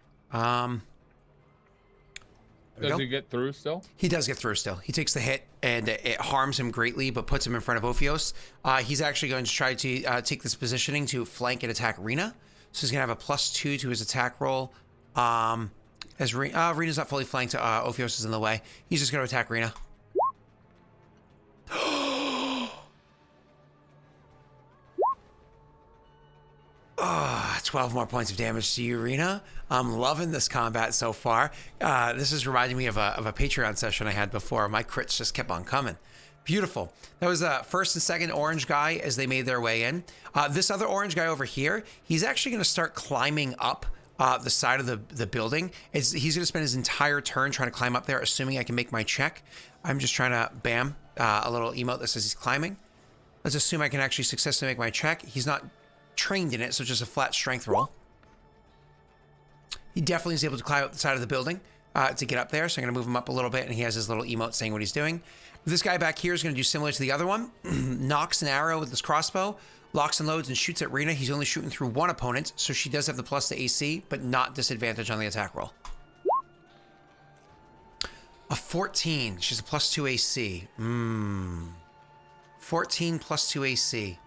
Does he get through still? He does get through still. He takes the hit, and it harms him greatly, but puts him in front of Ophios. He's actually going to try to take this positioning to flank and attack Rena. So he's going to have a +2 to his attack roll. As Rena's not fully flanked, Ophios is in the way. He's just going to attack Rena. 12 more points of damage to you, Rena. I'm loving this combat so far. This is reminding me of a Patreon session I had before. My crits just kept on coming. Beautiful. That was the first and second orange guy as they made their way in. This other orange guy over here, he's actually going to start climbing up the side of the building. He's going to spend his entire turn trying to climb up there, assuming I can make my check. I'm just trying to, bam, a little emote that says he's climbing. Let's assume I can actually successfully make my check. He's not trained in it, so it's just a flat strength roll. He definitely is able to climb up the side of the building to get up there, so I'm going to move him up a little bit, and he has his little emote saying what he's doing. This guy back here is going to do similar to the other one. Knocks an arrow with his crossbow, locks and loads, and shoots at Rena. He's only shooting through one opponent, so she does have the plus to AC, but not disadvantage on the attack roll. A 14. She's a +2 AC. 14 +2 AC.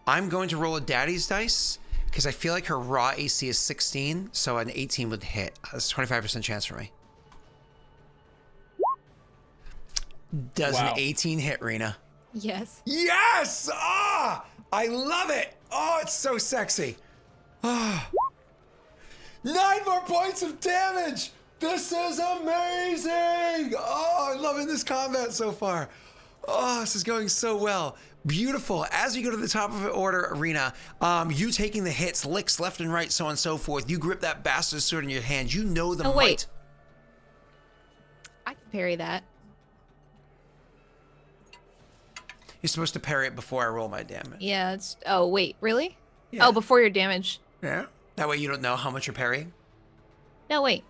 I'm going to roll a daddy's dice because I feel like her raw AC is 16, so an 18 would hit. That's a 25% chance for me. Does an 18 hit, Rena? yes. Yes! Ah! I love it! Oh, it's so sexy. Ah. 9 more points of damage! This is amazing! Oh, I'm loving this combat so far. Oh, this is going so well. Beautiful. As we go to the top of the order, Arena, you taking the hits, licks left and right, so on and so forth. You grip that bastard sword in your hand. You know the might. Wait. I can parry that. You're supposed to parry it before I roll my damage. Yeah, it's. Oh, wait, really? Yeah. Oh, before your damage. Yeah. That way you don't know how much you're parrying. No, wait.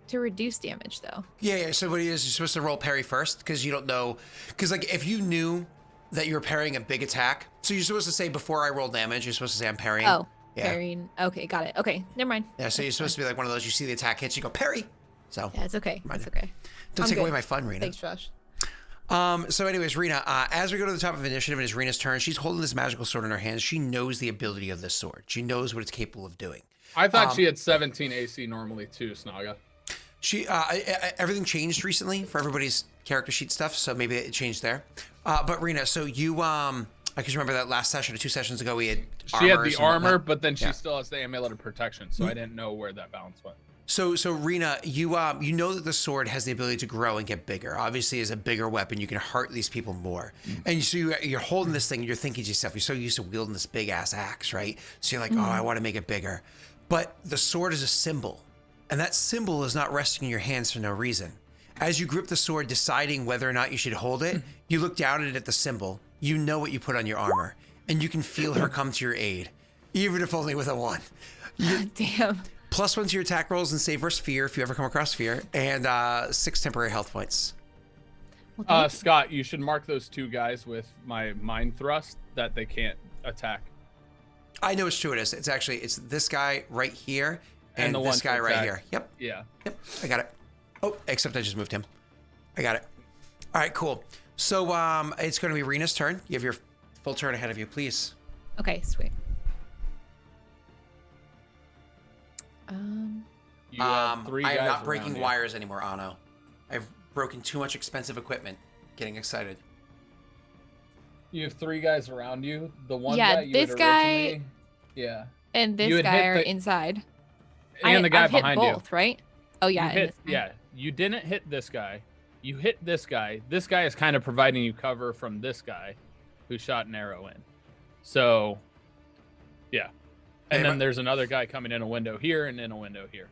To reduce damage, though. Yeah. So what it is, you're supposed to roll parry first because you don't know. Because like if you knew that you were parrying a big attack, so you're supposed to say before I roll damage, you're supposed to say I'm parrying. Oh, yeah. parrying. Okay, got it. Okay, never mind. Yeah. So you're supposed to be like one of those. You see the attack hits, you go parry. So Yeah, it's okay. Mind It's you. okay. don't I'm take away good. my fun, Rena. Thanks, Josh. So anyways, Rena, as we go to the top of initiative and it's Rena's turn, she's holding this magical sword in her hands. She knows the ability of this sword. She knows what it's capable of doing. I thought she had 17 AC normally too, Snaga. She everything changed recently for everybody's character sheet stuff, so maybe it changed there. But Rena, so you I can remember that last session or 2 sessions ago we had She had armors the and armor, whatnot. but then she Yeah. still has the amulet of protection, so I didn't know where that balance went. So Rena, you know that the sword has the ability to grow and get bigger. Obviously, as a bigger weapon, you can hurt these people more. And so you're holding this thing, and you're thinking to yourself, you're so used to wielding this big ass axe, right? So you're like, oh, I want to make it bigger. But the sword is a symbol, and that symbol is not resting in your hands for no reason. As you grip the sword, deciding whether or not you should hold it, you look down at it at the symbol. You know what you put on your armor, and you can feel her come to your aid, even if only with a 1. Damn. +1 to your attack rolls and save versus fear if you ever come across fear, and 6 temporary health points. Well, thank you. Scott, you should mark those 2 guys with my mind thrust that they can't attack. I know which 2 it is. It's this guy right here and the this one to guy right attack. here. Yep, Yeah. I got it. Oh, except I just moved him. I got it. All right, cool. So it's going to be Rena's turn. You have your full turn ahead of you, please. Okay, sweet. You have 3 I guys am not around breaking you. wires anymore, Anno. I've broken too much expensive equipment. Getting excited. You have 3 guys around you. The one Yeah, guy you this had guy- originally- Yeah. And You this had guy hit are the- inside. And the guy I've hit behind both, right? Oh yeah. you. and Hit, this guy. yeah. You didn't hit this guy. You hit this guy. This guy is kind of providing you cover from this guy who shot an arrow in. So, yeah. And Hey, then there's another guy coming in a window here and in a window here.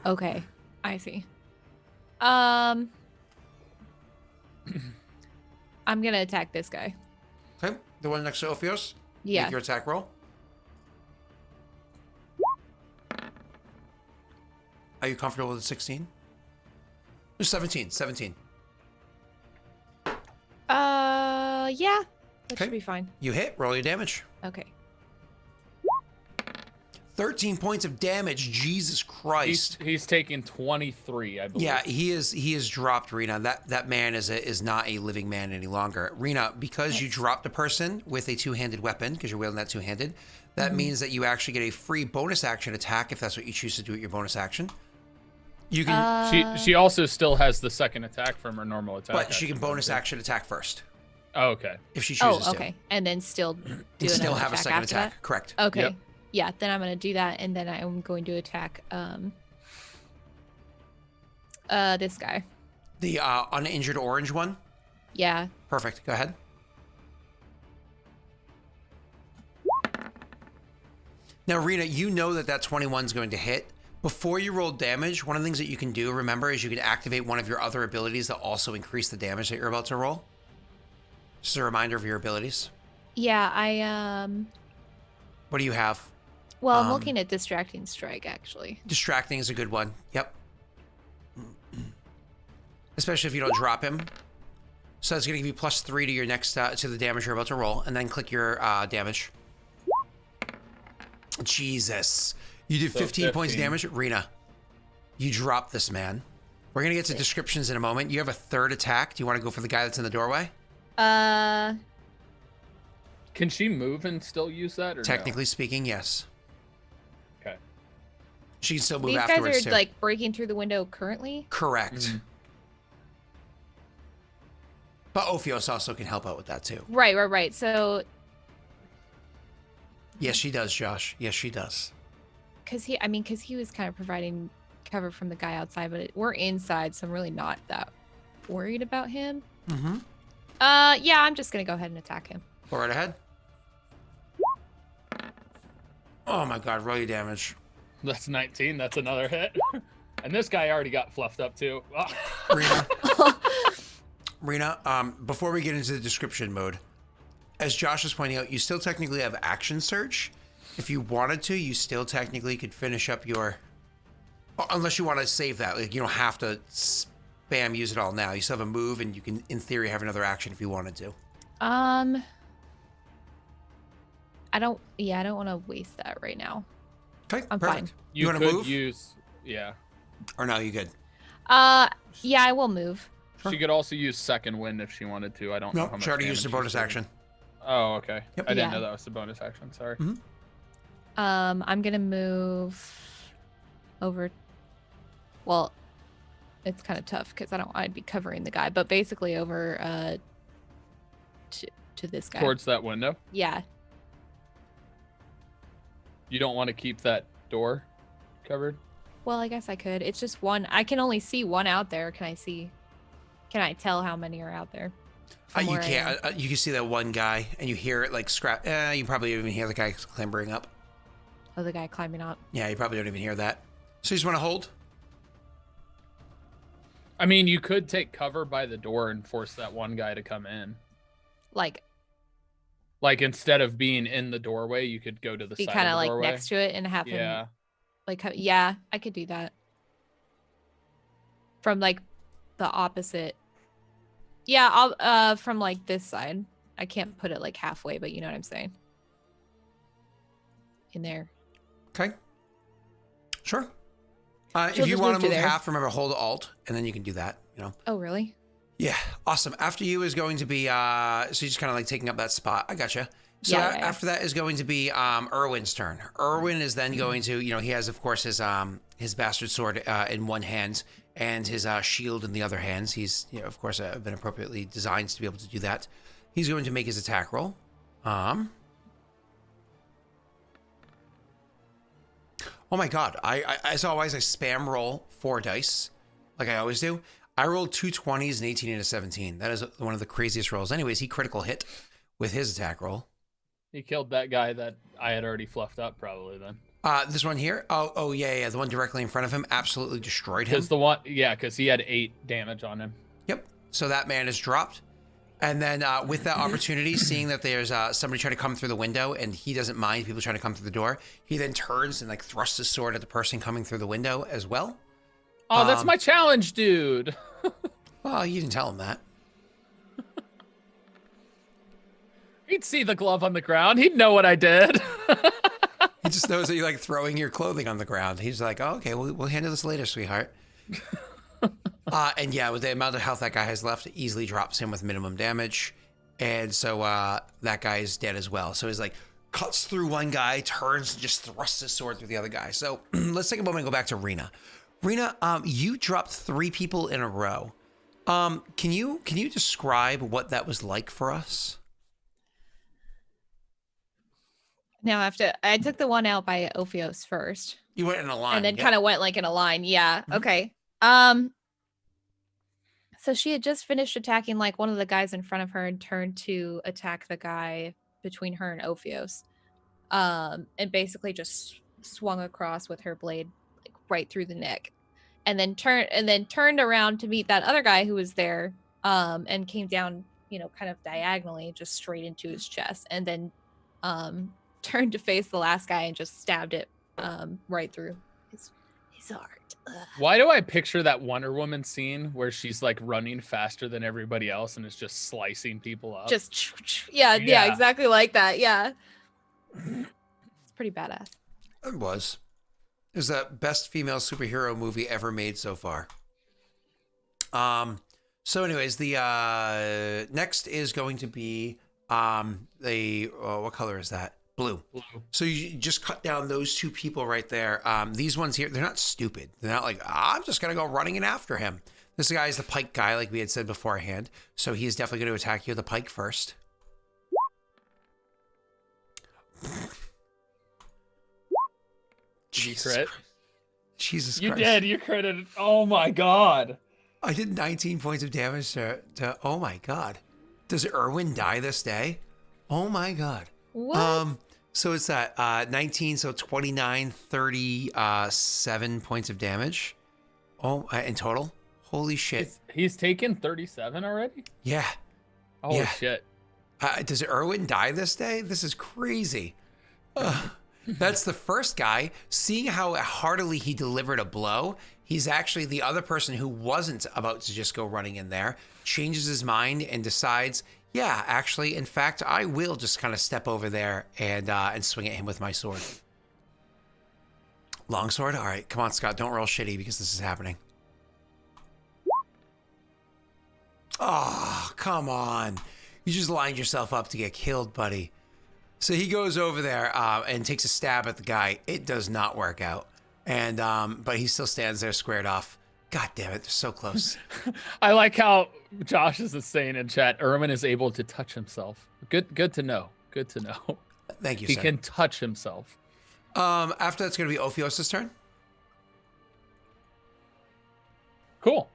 Okay, I see. I'm gonna attack this guy. Okay, the one next to Ophios. Yeah. Make your attack roll. Are you comfortable with 16? 17. Yeah. That Okay. should be fine. You hit, roll your damage. Okay. 13 points of damage. Jesus Christ. He's taking 23, I believe. Yeah, he is dropped, Rena. That man is not a living man any longer. Rena, because you Nice. dropped a person with a two-handed weapon, because you're wielding that two-handed, that means that you actually get a free bonus action attack if that's what you choose to do at your bonus action. You can, She also still has the second attack from her normal attack. but she can action, bonus doesn't action attack first Oh, okay. if she chooses Oh, okay. And then still do to. And still another have a attack second after attack. Correct. that? Okay. Yep. Yeah, then I'm gonna do that, and then I'm going to attack this guy. The uninjured orange one. Yeah. Perfect. Go ahead. Now, Rena, you know that 21 is going to hit. Before you roll damage, one of the things that you can do, remember, is you can activate one of your other abilities that also increase the damage that you're about to roll. Just a reminder of your abilities. Yeah, I What do you have? well, I'm looking at distracting strike actually. Distracting is a good one. Yep. Especially if you don't drop him. So it's going to give you +3 to your next to the damage you're about to roll, and then click your damage. Jesus. You did So 15 points of 15. damage. Rena, you dropped this man. We're going to get to descriptions in a moment. You have a third attack. Do you want to go for the guy that's in the doorway? Uh Can she move and still use that? Or no? Technically speaking, yes. Okay. She can still move these afterwards, guys are too. like breaking through the window currently. Correct. Mhm. But Ophios also can help out with that, too. Right. So Yes, she does, Josh. Yes, she does. cuz he was kind of providing cover from the guy outside, but we're inside, so I'm really not that worried about him. Mm-hmm. Yeah, I'm just going to go ahead and attack him. Go right ahead. Oh my god, roll your damage. That's 19. That's another hit. And this guy already got fluffed up too. Rena, before we get into the description mode, as Josh was pointing out, you still technically have action search. If you wanted to, you still technically could finish up your, unless you want to save that. Like, you don't have to spam use it all now. You still have a move, and you can, in theory, have another action if you wanted to. I don't want to waste that right now. Okay, I'm perfect. fine. You want to move? Yeah. Or no, you good? Yeah, I will move. She could also use second wind if she wanted to. I don't know how No, much she already damage used her she's bonus doing. action. Oh, okay. Yep. I didn't Yeah. know that was the bonus action. Sorry. Mm-hmm. I'm gonna move over. Well, it's kind of tough because I'd be covering the guy, but basically over to this guy. Towards that window. Yeah. You don't want to keep that door covered? Well, I guess I could. It's just one. I can only see one out there. Can I tell how many are out there? from You where I am? can't. You can see that one guy, and you hear it like scrap. You probably even hear the guy clambering up. Oh, the guy climbing up. Yeah, you probably don't even hear that. So you just want to hold? I mean, you could take cover by the door and force that one guy to come in. Like instead of being in the doorway, you could go to the be side kind of of the like doorway. next to it and have Yeah. him yeah, I could do that. From like the opposite. Yeah, I'll from like this side. I can't put it like halfway, but you know what I'm saying. In there. Okay. Sure. If She'll you just want move to to move there. half, remember hold Alt, and then you can do that. You know. Oh, really? Yeah. Awesome. After you is going to be so you're just kind of like taking up that spot. I gotcha. So Yeah, yeah. after that is going to be Erwin's turn. Erwin is then going to, he has of course his bastard sword in one hand and his shield in the other hand. He's of course been appropriately designed to be able to do that. He's going to make his attack roll. Oh my god, I as always I spam roll 4 dice, like I always do. I rolled 2 20s, an 18 and a 17. That is one of the craziest rolls. Anyways, he critical hit with his attack roll. He killed that guy that I had already fluffed up, probably then. This one here. Oh yeah, the one directly in front of him absolutely destroyed him. Because he had 8 damage on him. Yep. So that man is dropped. And then with that opportunity, seeing that there's somebody trying to come through the window and he doesn't mind people trying to come through the door, he then turns and like thrusts his sword at the person coming through the window as well. Oh, that's my challenge, dude. Well, you didn't tell him that. He'd see the glove on the ground. He'd know what I did. He just knows that you're like throwing your clothing on the ground. He's like, oh, okay, we'll handle this later, sweetheart. And yeah, with the amount of health that guy has left, it easily drops him with minimum damage. And so that guy is dead as well. So he's like, cuts through one guy, turns, and just thrusts his sword through the other guy. So let's take a moment and go back to Rena. Rena, you dropped 3 people in a row. Can you describe what that was like for us? Now I took the one out by Ophios first. You went in a line. And then yep. kind of went like in a line. Yeah. Mm-hmm. Okay. So she had just finished attacking like one of the guys in front of her and turned to attack the guy between her and Ophios. And basically just swung across with her blade like right through the neck. And then turned around to meet that other guy who was there. And came down, kind of diagonally, just straight into his chest. And then turned to face the last guy and just stabbed it right through his heart. Ugh. Why do I picture that Wonder Woman scene where she's like running faster than everybody else and is just slicing people up? Yeah, Yeah. exactly like that. Yeah. It's pretty badass. It was. It was the best female superhero movie ever made so far. So anyways, the next is going to be what color is that? Blue. So you just cut down those 2 people right there. These ones here, they're not stupid. They're not like, I'm just going to go running in after him. This guy is the pike guy, like we had said beforehand. So he's definitely going to attack you with the pike first. Jesus crit? Christ. Jesus You Christ. did. You critted. Oh my god. I did 19 points of damage to oh my god. Does Erwin die this day? Oh my god. What? So it's that 19, so 29, 37 points of damage. Oh, in total? Holy shit. He's taken 37 already? Yeah. Holy Yeah. shit. Does Erwin die this day? This is crazy. That's the first guy. Seeing how heartily he delivered a blow, he's actually the other person who wasn't about to just go running in there, changes his mind and decides, yeah, actually, in fact, I will just kind of step over there and swing at him with my sword. Longsword? All right, come on, Scott. Don't roll shitty because this is happening. Oh, come on. You just lined yourself up to get killed, buddy. So he goes over there and takes a stab at the guy. It does not work out. And but he still stands there squared off. God damn it, they're so close. I like how Josh is saying in chat, Erwin is able to touch himself. Good to know. Good to know. Thank you, He sir. can touch himself. After that's going to be Ophios' turn. Cool.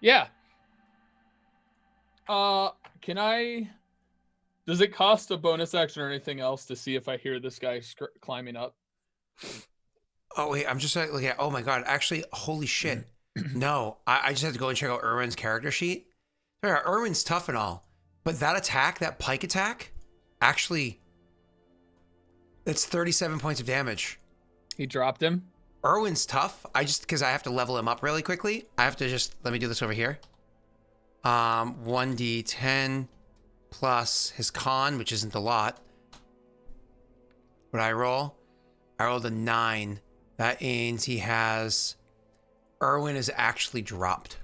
Yeah. Can I... Does it cost a bonus action or anything else to see if I hear this guy climbing up? Oh, wait, I'm just looking at... Oh, my God. Actually, holy shit. No, I just had to go and check out Erwin's character sheet. Yeah, Erwin's tough and all. But that attack, that pike attack, actually... That's 37 points of damage. He dropped him? Erwin's tough. Because I have to level him up really quickly. I have to just... Let me do this over here. 1d10... plus his con, which isn't a lot. What I roll? I rolled a 9. That means he has... Erwin is actually dropped.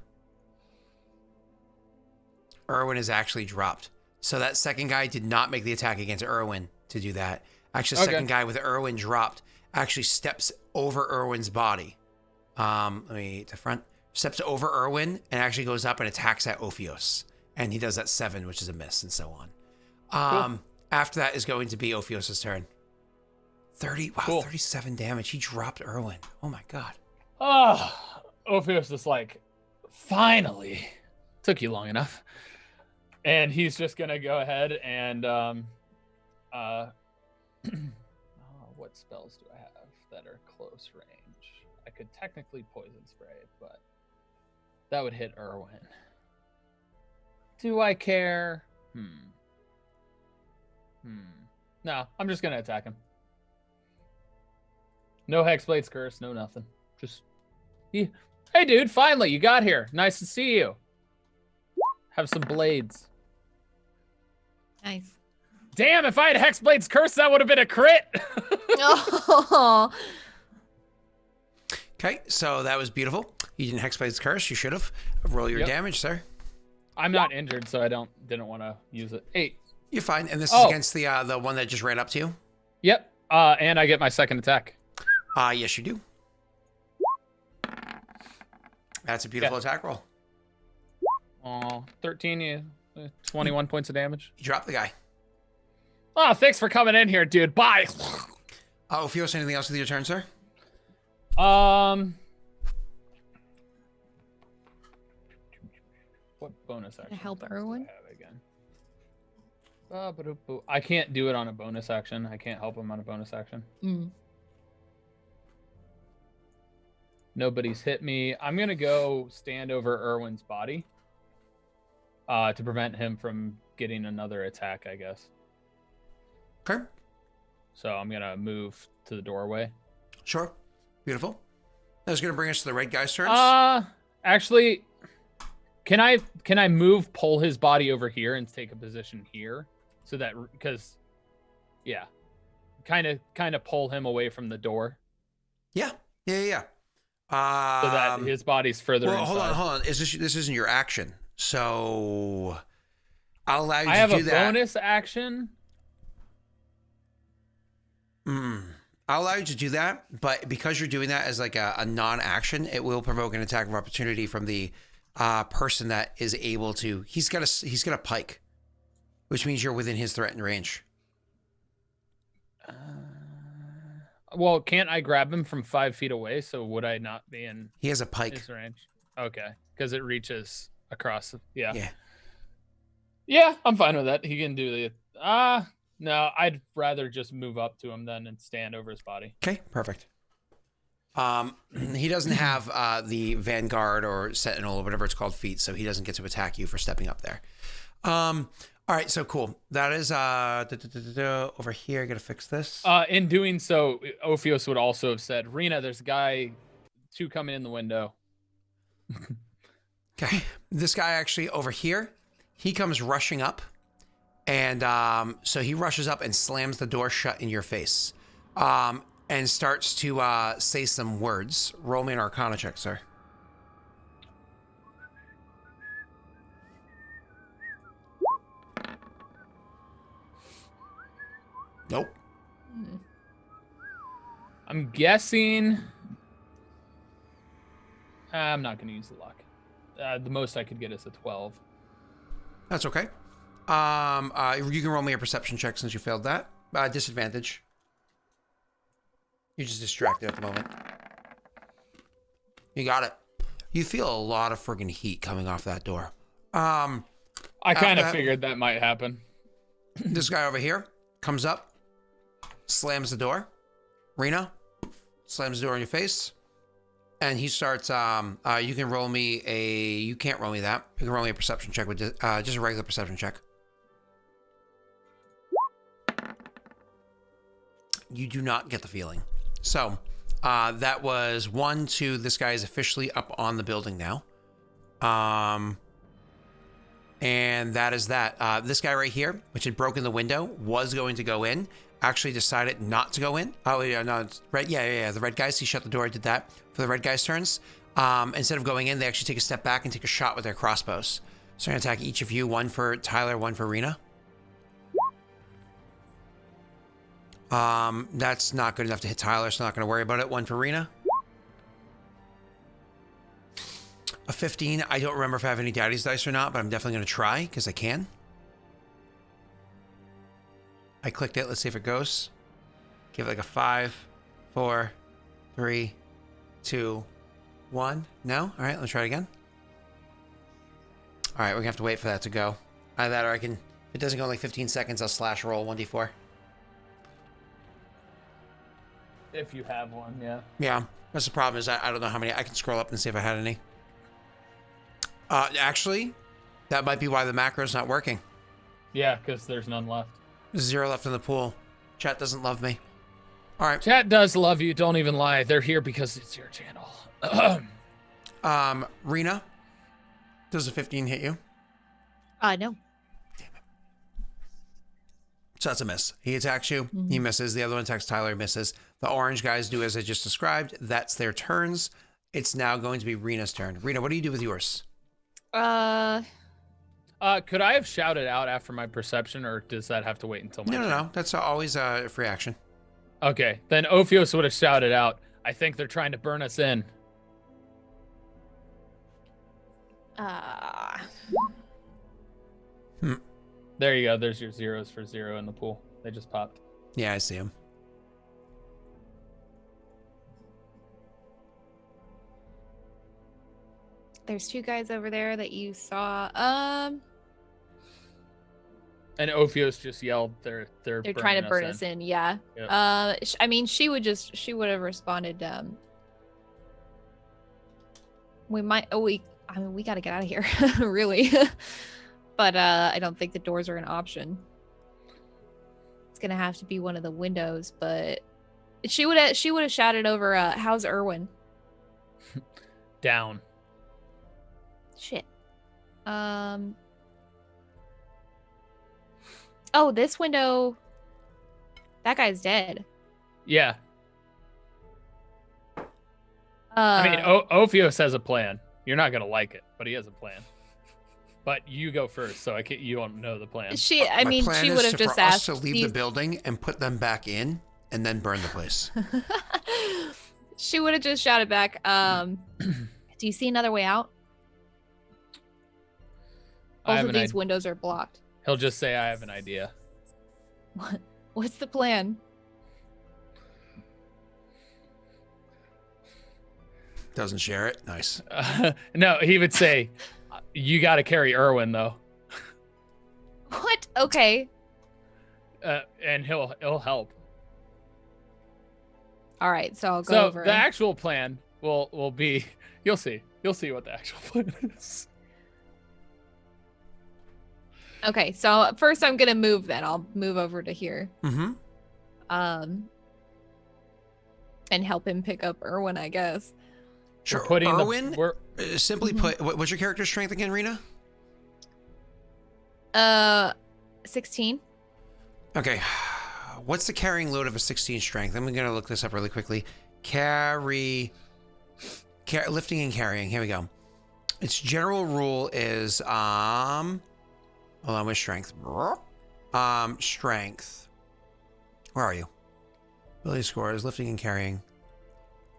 Erwin is actually dropped. So that second guy did not make the attack against Erwin to do that. Actually, the second guy with Erwin dropped actually steps over Erwin's body. Let me to front. Steps over Erwin and actually goes up and attacks at Ophios. And he does that 7, which is a miss, and so on. Cool. After that is going to be Ophios' turn. 37 damage. He dropped Erwin. Oh my god. Oh, Ophios is like, finally. Took you long enough. And he's just going to go ahead and... what spells do I have that are close range? I could technically poison spray, but that would hit Erwin. Do I care? No, I'm just gonna attack him. No Hexblade's Curse, no nothing. Just, hey dude, finally you got here. Nice to see you. Have some blades. Nice. Damn, if I had Hexblade's Curse, that would have been a crit. Oh. Okay, so that was beautiful. You didn't Hexblade's Curse. You should have. Roll your damage, sir. I'm not injured, so I didn't want to use it. 8. You're fine. And this is against the one that just ran up to you? Yep. And I get my second attack. Yes, you do. That's a beautiful attack roll. 13, 21 points of damage. You drop the guy. Oh, thanks for coming in here, dude. Bye. Ophios, anything else with your turn, sir? What bonus action? To help do I Erwin? have again? I can't do it on a bonus action. I can't help him on a bonus action. Nobody's hit me. I'm gonna go stand over Erwin's body to prevent him from getting another attack, I guess. Okay. So I'm gonna move to the doorway. Sure. Beautiful. That's going to bring us to the red guy's turns. Actually, can I pull his body over here and take a position here so that, because, yeah, kind of pull him away from the door. Yeah. So that his body's further inside. Hold on. This isn't your action. So I'll allow you to do that. I have a bonus action. I'll allow you to do that, but because you're doing that as like a non-action, it will provoke an attack of opportunity from the person that is able to. He's got a pike, which means you're within his threatened range. Well, can't I grab him from 5 feet away? So would I not be in? He has a pike. His range. Okay, because it reaches across. Yeah. Yeah, I'm fine with that. He can do the. No, I'd rather just move up to him then and stand over his body. Okay, perfect. He doesn't have the Vanguard or Sentinel or whatever it's called feat, so he doesn't get to attack you for stepping up there. All right, so cool. That is over here. I gotta fix this. In doing so, Ophios would also have said, Rena, there's a guy, 2 coming in the window. Okay, this guy actually over here, he comes rushing up, and so he rushes up and slams the door shut in your face, and starts to say some words. Roll me an Arcana check, sir. Nope. I'm guessing. I'm not going to use the luck. The most I could get is a 12. That's okay. You can roll me a perception check since you failed that. Disadvantage. You're just distracted at the moment. You got it. You feel a lot of friggin' heat coming off that door. I kind of figured that might happen. This guy over here comes up, slams the door. Rena slams the door in your face. And he starts, you can roll me you can't roll me that. You can roll me a perception check with just a regular perception check. You do not get the feeling. So, that was 1, 2, this guy is officially up on the building now. And that is that. This guy right here, which had broken the window, was going to go in, actually decided not to go in. Oh, yeah, no, it's red. Yeah. The red guys, he shut the door, did that for the red guys' turns. Instead of going in, they actually take a step back and take a shot with their crossbows. So I'm going to attack each of you, 1 for Tyler, 1 for Rena. That's not good enough to hit Tyler, so not going to worry about it. 1 for Rena. A 15. I don't remember if I have any daddy's dice or not, but I'm definitely going to try because I can. I clicked it. Let's see if it goes. Give it like a 5, 4, 3, 2, 1. No? All right, let's try it again. All right, we're going to have to wait for that to go. Either that or I can, if it doesn't go in like 15 seconds, I'll slash roll 1d4. If you have one, yeah. Yeah, that's the problem is I don't know how many. I can scroll up and see if I had any. Actually, that might be why the macro's not working. Yeah, because there's none left. 0 left in the pool. Chat doesn't love me. All right. Chat does love you. Don't even lie. They're here because it's your channel. Rena, does a 15 hit you? No. So that's a miss. He attacks you. Mm-hmm. He misses. The other one attacks Tyler. Misses. The orange guys do as I just described. That's their turns. It's now going to be Rena's turn. Rena, what do you do with yours? Could I have shouted out after my perception, or does that have to wait until my turn? No. That's always a free action. Okay, then Ophios would have shouted out, I think they're trying to burn us in. There you go. There's your 0s for 0 in the pool. They just popped. Yeah, I see them. There's 2 guys over there that you saw. And Ophios just yelled, they're trying to burn us in. Yeah. Yep. I mean, she would have responded. We got to get out of here, really. But I don't think the doors are an option. It's gonna have to be one of the windows. But she would have shouted over, "How's Erwin?" Down. Shit. Oh, this window. That guy's dead. Yeah. I mean, Ophios has a plan. You're not gonna like it, but he has a plan. But you go first, so you don't know the plan. She would have just asked us to leave the building and put them back in, and then burn the place. She would have just shouted back, "Do you see another way out?" Both of these windows are blocked. He'll just say, "I have an idea." What's the plan? Doesn't share it. Nice. No, he would say, "You got to carry Erwin, though." What? Okay. And he'll help. All right, so I'll go So over. the actual plan will be, you'll see what the actual plan is. Okay, so first I'm gonna move. Then I'll move over to here. Mm-hmm. And help him pick up Erwin, I guess. Sure. We're putting Erwin, we're simply put, what's your character's strength again, Rena? 16. Okay. What's the carrying load of a 16 strength? I'm gonna look this up really quickly. Lifting and carrying. Here we go. Its general rule is hold on, with strength. Strength. Where are you? Ability scores, lifting and carrying.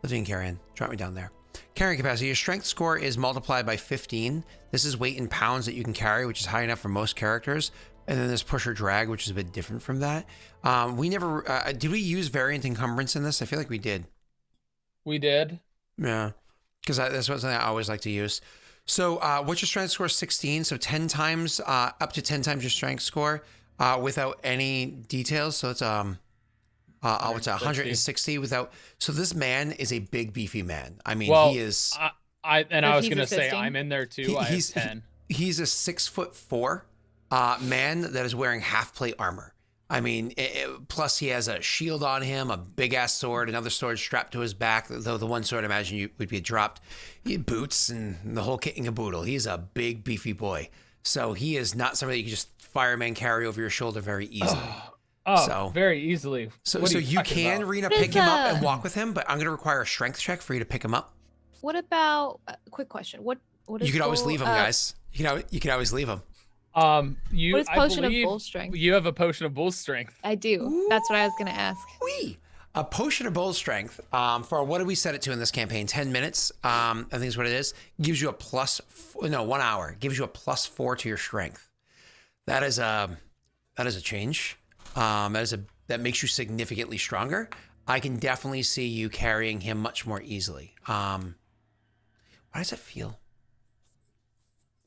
Lifting and carrying. Drop me down there. Carrying capacity. Your strength score is multiplied by 15. This is weight in pounds that you can carry, which is high enough for most characters. And then there's push or drag, which is a bit different from that. We never, did we use variant encumbrance in this? I feel like we did. We did. Yeah. Because that's something I always like to use. So what's your strength score? 16. So 10 times, up to 10 times your strength score without any details. So it's, what's 160 without. So this man is a big, beefy man. I mean, he is. I was going to say, assisting? I'm in there too. I have 10. He's a 6'4" man that is wearing half plate armor. I mean, plus he has a shield on him, a big ass sword, another sword strapped to his back. Though the one sword, I imagine you would be dropped. He had boots and the whole kit and caboodle. He's a big, beefy boy. So he is not somebody you can just fireman carry over your shoulder very easily. So very easily. So you can, Rena, pick him up and walk with him, but I'm going to require a strength check for you to pick him up. What about quick question? What is you could always leave him, guys. You can always leave him. What is potion of bull strength? You have a potion of bull strength. I do. Ooh. That's what I was gonna ask. A potion of bull strength. For what did we set it to in this campaign? 10 minutes. I think is what it is. Gives you a 1 hour. Gives you a +4 to your strength. That is a change. That makes you significantly stronger. I can definitely see you carrying him much more easily. How does it feel?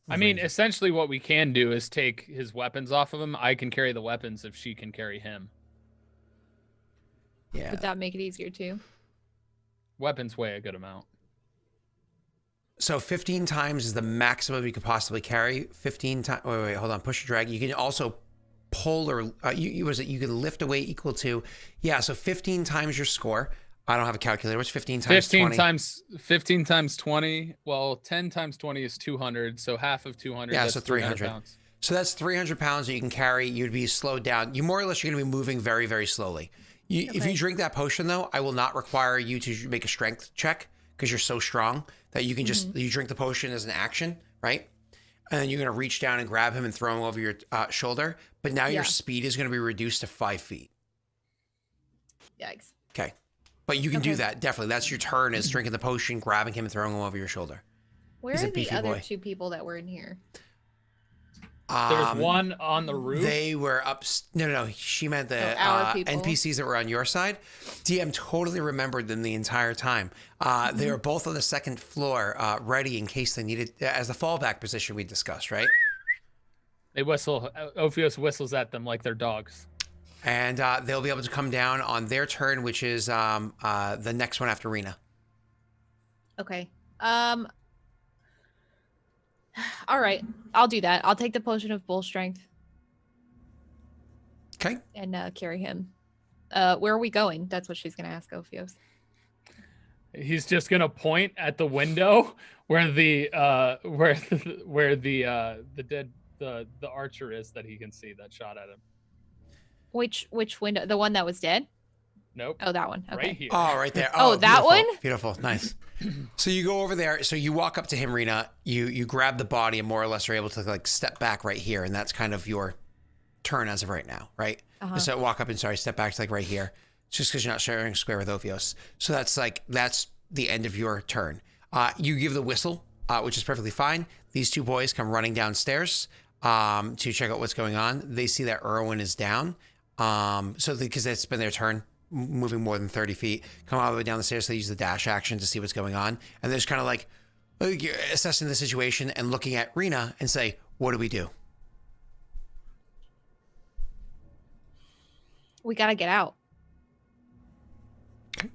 I mean, essentially what we can do is take his weapons off of him. I can carry the weapons if she can carry him. Yeah. Would that make it easier too? Weapons weigh a good amount. So 15 times is the maximum you could possibly carry. 15 times. Wait, hold on. Push or drag. You can also pull or you can lift a weight equal to. Yeah. So 15 times your score. I don't have a calculator. What's 15 times 20? 15 times 20. Well, 10 times 20 is 200. So half of 200. Yeah, that's so 300 pounds. So that's 300 pounds that you can carry. You'd be slowed down. You more or less are going to be moving very, very slowly. If you drink that potion, though, I will not require you to make a strength check because you're so strong that you can just you drink the potion as an action, right? And then you're going to reach down and grab him and throw him over your shoulder. But now your speed is going to be reduced to 5 feet. Yikes. Okay. But you can do that, definitely. That's your turn, is drinking the potion, grabbing him, and throwing him over your shoulder. Where are the other two people that were in here? There's one on the roof. They were up. No. She meant the NPCs that were on your side. DM totally remembered them the entire time. They were both on the second floor, ready in case they needed, as the fallback position we discussed, right? They whistle. Ophios whistles at them like they're dogs. And they'll be able to come down on their turn, which is the next one after Rena. Okay. All right. I'll do that. I'll take the potion of bull strength. Okay. And carry him. Where are we going? That's what she's gonna ask Ophios. He's just gonna point at the window where the archer is that he can see that shot at him. Which window? The one that was dead? Nope. Oh, that one. Okay. Right here. Oh, right there. Oh, that beautiful. one? Beautiful. Nice. So you go over there. So you walk up to him, Rena. You grab the body and more or less are able to like step back right here. And that's kind of your turn as of right now, right? So walk up and step back to like right here. It's just because you're not sharing square with Ophios. So that's the end of your turn. You give the whistle, which is perfectly fine. These two boys come running downstairs to check out what's going on. They see that Erwin is down. Because it's been their turn, moving more than 30 feet, come all the way down the stairs. They use the dash action to see what's going on. And they're just kind of like assessing the situation and looking at Rena and say, what do we do? We got to get out. Okay.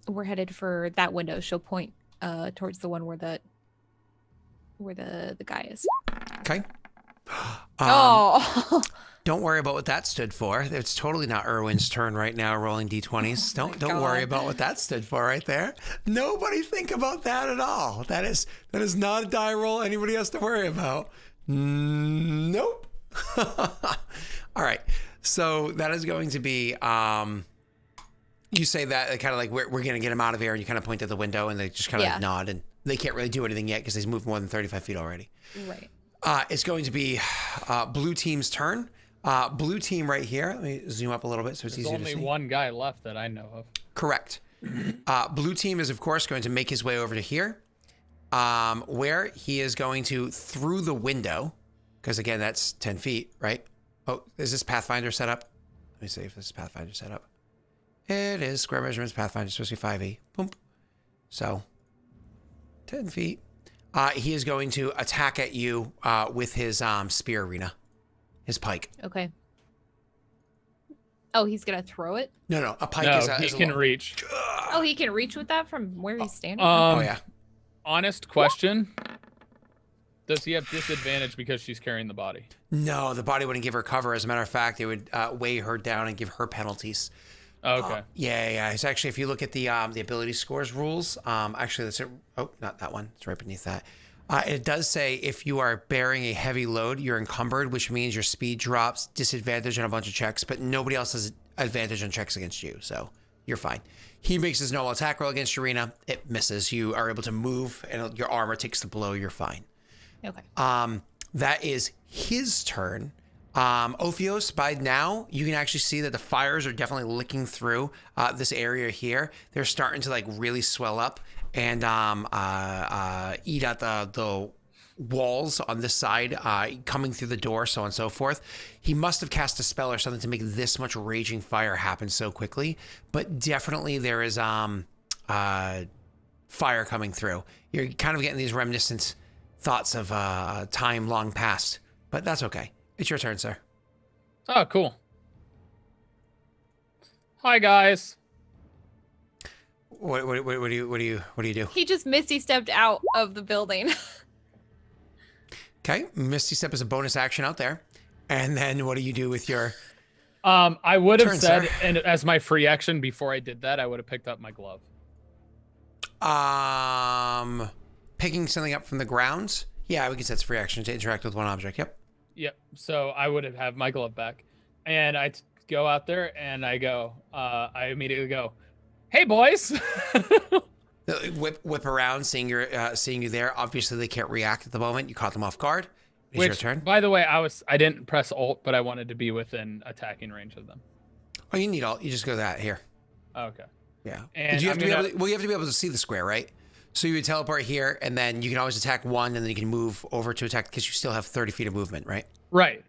we're headed for that window. She'll point towards the one where the guy is. Okay. Oh. Don't worry about what that stood for. It's totally not Erwin's turn right now rolling d20s. Don't worry about what that stood for right there. Nobody think about that at all. That is not a die roll anybody has to worry about. Nope. All right. So that is going to be you say that kind of like we're going to get him out of here, and you kind of point at the window, and they just kind of like nod, and they can't really do anything yet because he's moved more than 35 feet already. Right. It's going to be blue team's turn. Blue team right here. Let me zoom up a little bit so it's easier to see. There's only one guy left that I know of. Correct. Blue team is, of course, going to make his way over to here, where he is going to, through the window, because, again, that's 10 feet, right? Oh, is this Pathfinder set up? Let me see if this is Pathfinder set up. It is. Square measurements, Pathfinder, supposed to be 5e. Boom. So, 10 feet. He is going to attack at you with his spear arena, his pike. Okay. Oh, he's gonna throw it? No, a pike No, is he can reach. Oh, he can reach with that from where he's standing? Oh, yeah. Honest question. Does he have disadvantage because she's carrying the body? No, the body wouldn't give her cover. As a matter of fact, it would weigh her down and give her penalties. Okay. Yeah. It's actually, if you look at the ability scores rules, actually, that's it. Oh, not that one. It's right beneath that. It does say if you are bearing a heavy load, you're encumbered, which means your speed drops, disadvantage on a bunch of checks, but nobody else has advantage on checks against you, so you're fine. He makes his normal attack roll against Urena. It misses. You are able to move, and your armor takes the blow. You're fine. Okay. That is his turn. Ophios, by now, you can actually see that the fires are definitely licking through this area here. They're starting to like really swell up and eat at the walls on this side, coming through the door, so on and so forth. He must have cast a spell or something to make this much raging fire happen so quickly, but definitely there is fire coming through. You're kind of getting these reminiscent thoughts of time long past, but that's okay. It's your turn, sir. Oh, cool. Hi, guys. What do you do? He just Misty stepped out of the building. Okay, Misty Step is a bonus action out there, and then what do you do with your? I would have turn, said, sir? and as my free action before I did that, I would have picked up my glove. Picking something up from the ground. Yeah, we can set free action to interact with one object. Yep. Yep. So I would have my glove back, and I go out there and I go. I immediately go, "Hey, boys!" Whip around, seeing you there. Obviously, they can't react at the moment. You caught them off guard. It's your turn. By the way, I didn't press Alt, but I wanted to be within attacking range of them. Oh, you need Alt. You just go that here. Okay. Yeah. And you have to be able to see the square, right? So you would teleport here, and then you can always attack one, and then you can move over to attack because you still have 30 feet of movement, right? Right.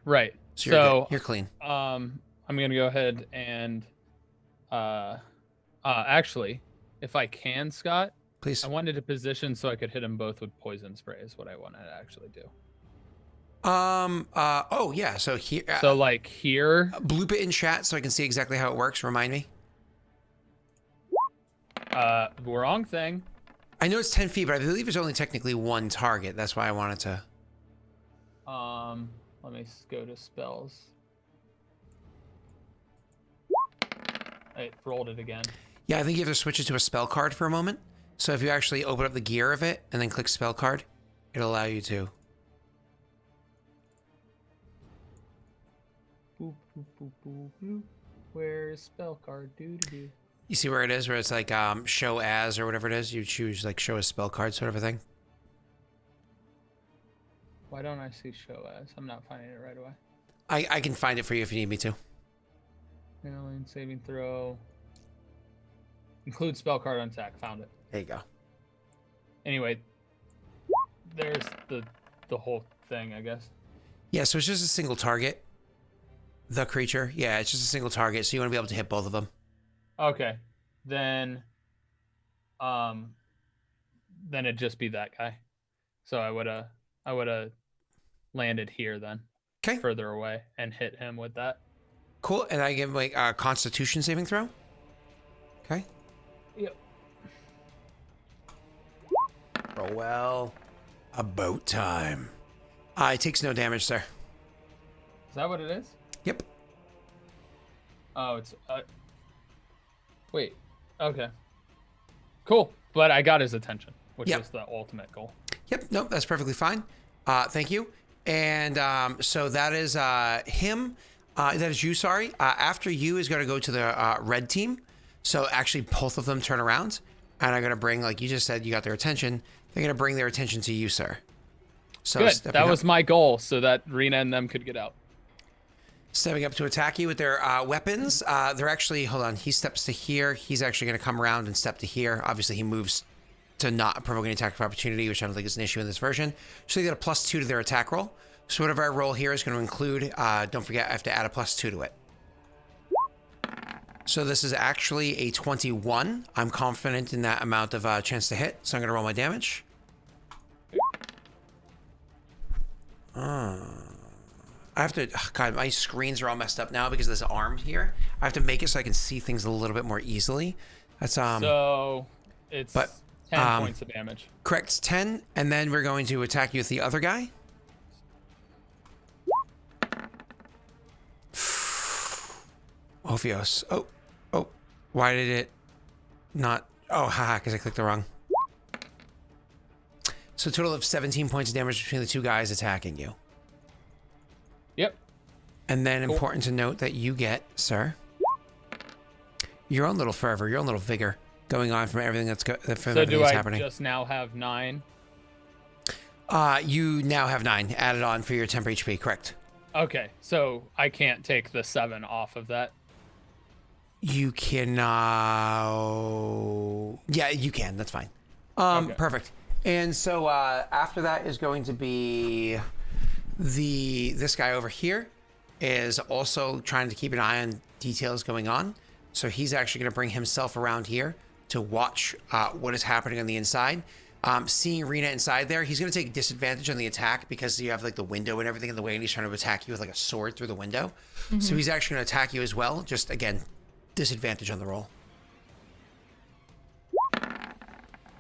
So you're good. You're clean. I'm gonna go ahead and actually, if I can, Scott, Please. I wanted to position so I could hit them both with poison spray is what I wanted to actually do. Oh yeah. So here. So like here. Bloop it in chat so I can see exactly how it works. Remind me. Wrong thing. I know it's 10 feet, but I believe it's only technically one target. That's why I wanted to. Let me go to spells. I rolled it again. Yeah, I think you have to switch it to a spell card for a moment. So if you actually open up the gear of it and then click spell card, it'll allow you to. Boop, boop, boop, boop, boop. Where's spell card? Do. You see where it is, where it's like show as or whatever it is. You choose like show a spell card sort of a thing. Why don't I see show as? I'm not finding it right away. I can find it for you if you need me to. Alien saving throw. Include spell card on attack. Found it. There you go. Anyway, there's the whole thing, I guess. Yeah, so it's just a single target. The creature. Yeah, it's just a single target, so you want to be able to hit both of them. Okay. Then it'd just be that guy. So I would have landed here then. Okay. Further away and hit him with that. Cool. And I give like a Constitution saving throw. Okay. Yep. well. About time. It takes no damage, sir. Is that what it is? Yep. Oh, it's wait. Okay. Cool. But I got his attention, which Yep. is the ultimate goal. Yep, nope, that's perfectly fine. Thank you. And so that is him. That is you, sorry. After you is going to go to the red team. So actually both of them turn around and are going to bring, like you just said, you got their attention. They're going to bring their attention to you, sir. So Good. stepping That up- was my goal, so that Rena and them could get out. Stepping up to attack you with their weapons. They're actually, hold on, he steps to here. He's actually going to come around and step to here. Obviously, he moves to not provoke an attack of opportunity, which I don't think is an issue in this version. So they get a +2 to their attack roll. So whatever I roll here is going to include, don't forget, I have to add a +2 to it. So this is actually a 21. I'm confident in that amount of chance to hit. So I'm going to roll my damage. I have to, God, my screens are all messed up now because of this arm here. I have to make it so I can see things a little bit more easily. That's, So it's but, 10 points of damage. correct, it's 10. And then we're going to attack you with the other guy. Ophios. Oh, why did it not? Oh, haha, because I clicked the wrong. So a total of 17 points of damage between the two guys attacking you. Yep. And then Cool. important to note that you get, sir, your own little fervor, your own little vigor going on from everything that's So do I happening. just now have 9? You now have 9 added on for your temp HP, correct? Okay, so I can't take the 7 off of that. You can, yeah, you can, that's fine. Okay. Perfect. And so after that is going to be this guy over here is also trying to keep an eye on details going on. So he's actually going to bring himself around here to watch what is happening on the inside. Seeing Rena inside there, he's going to take disadvantage on the attack because you have like the window and everything in the way, and he's trying to attack you with like a sword through the window. So he's actually going to attack you as well. Just again, disadvantage on the roll.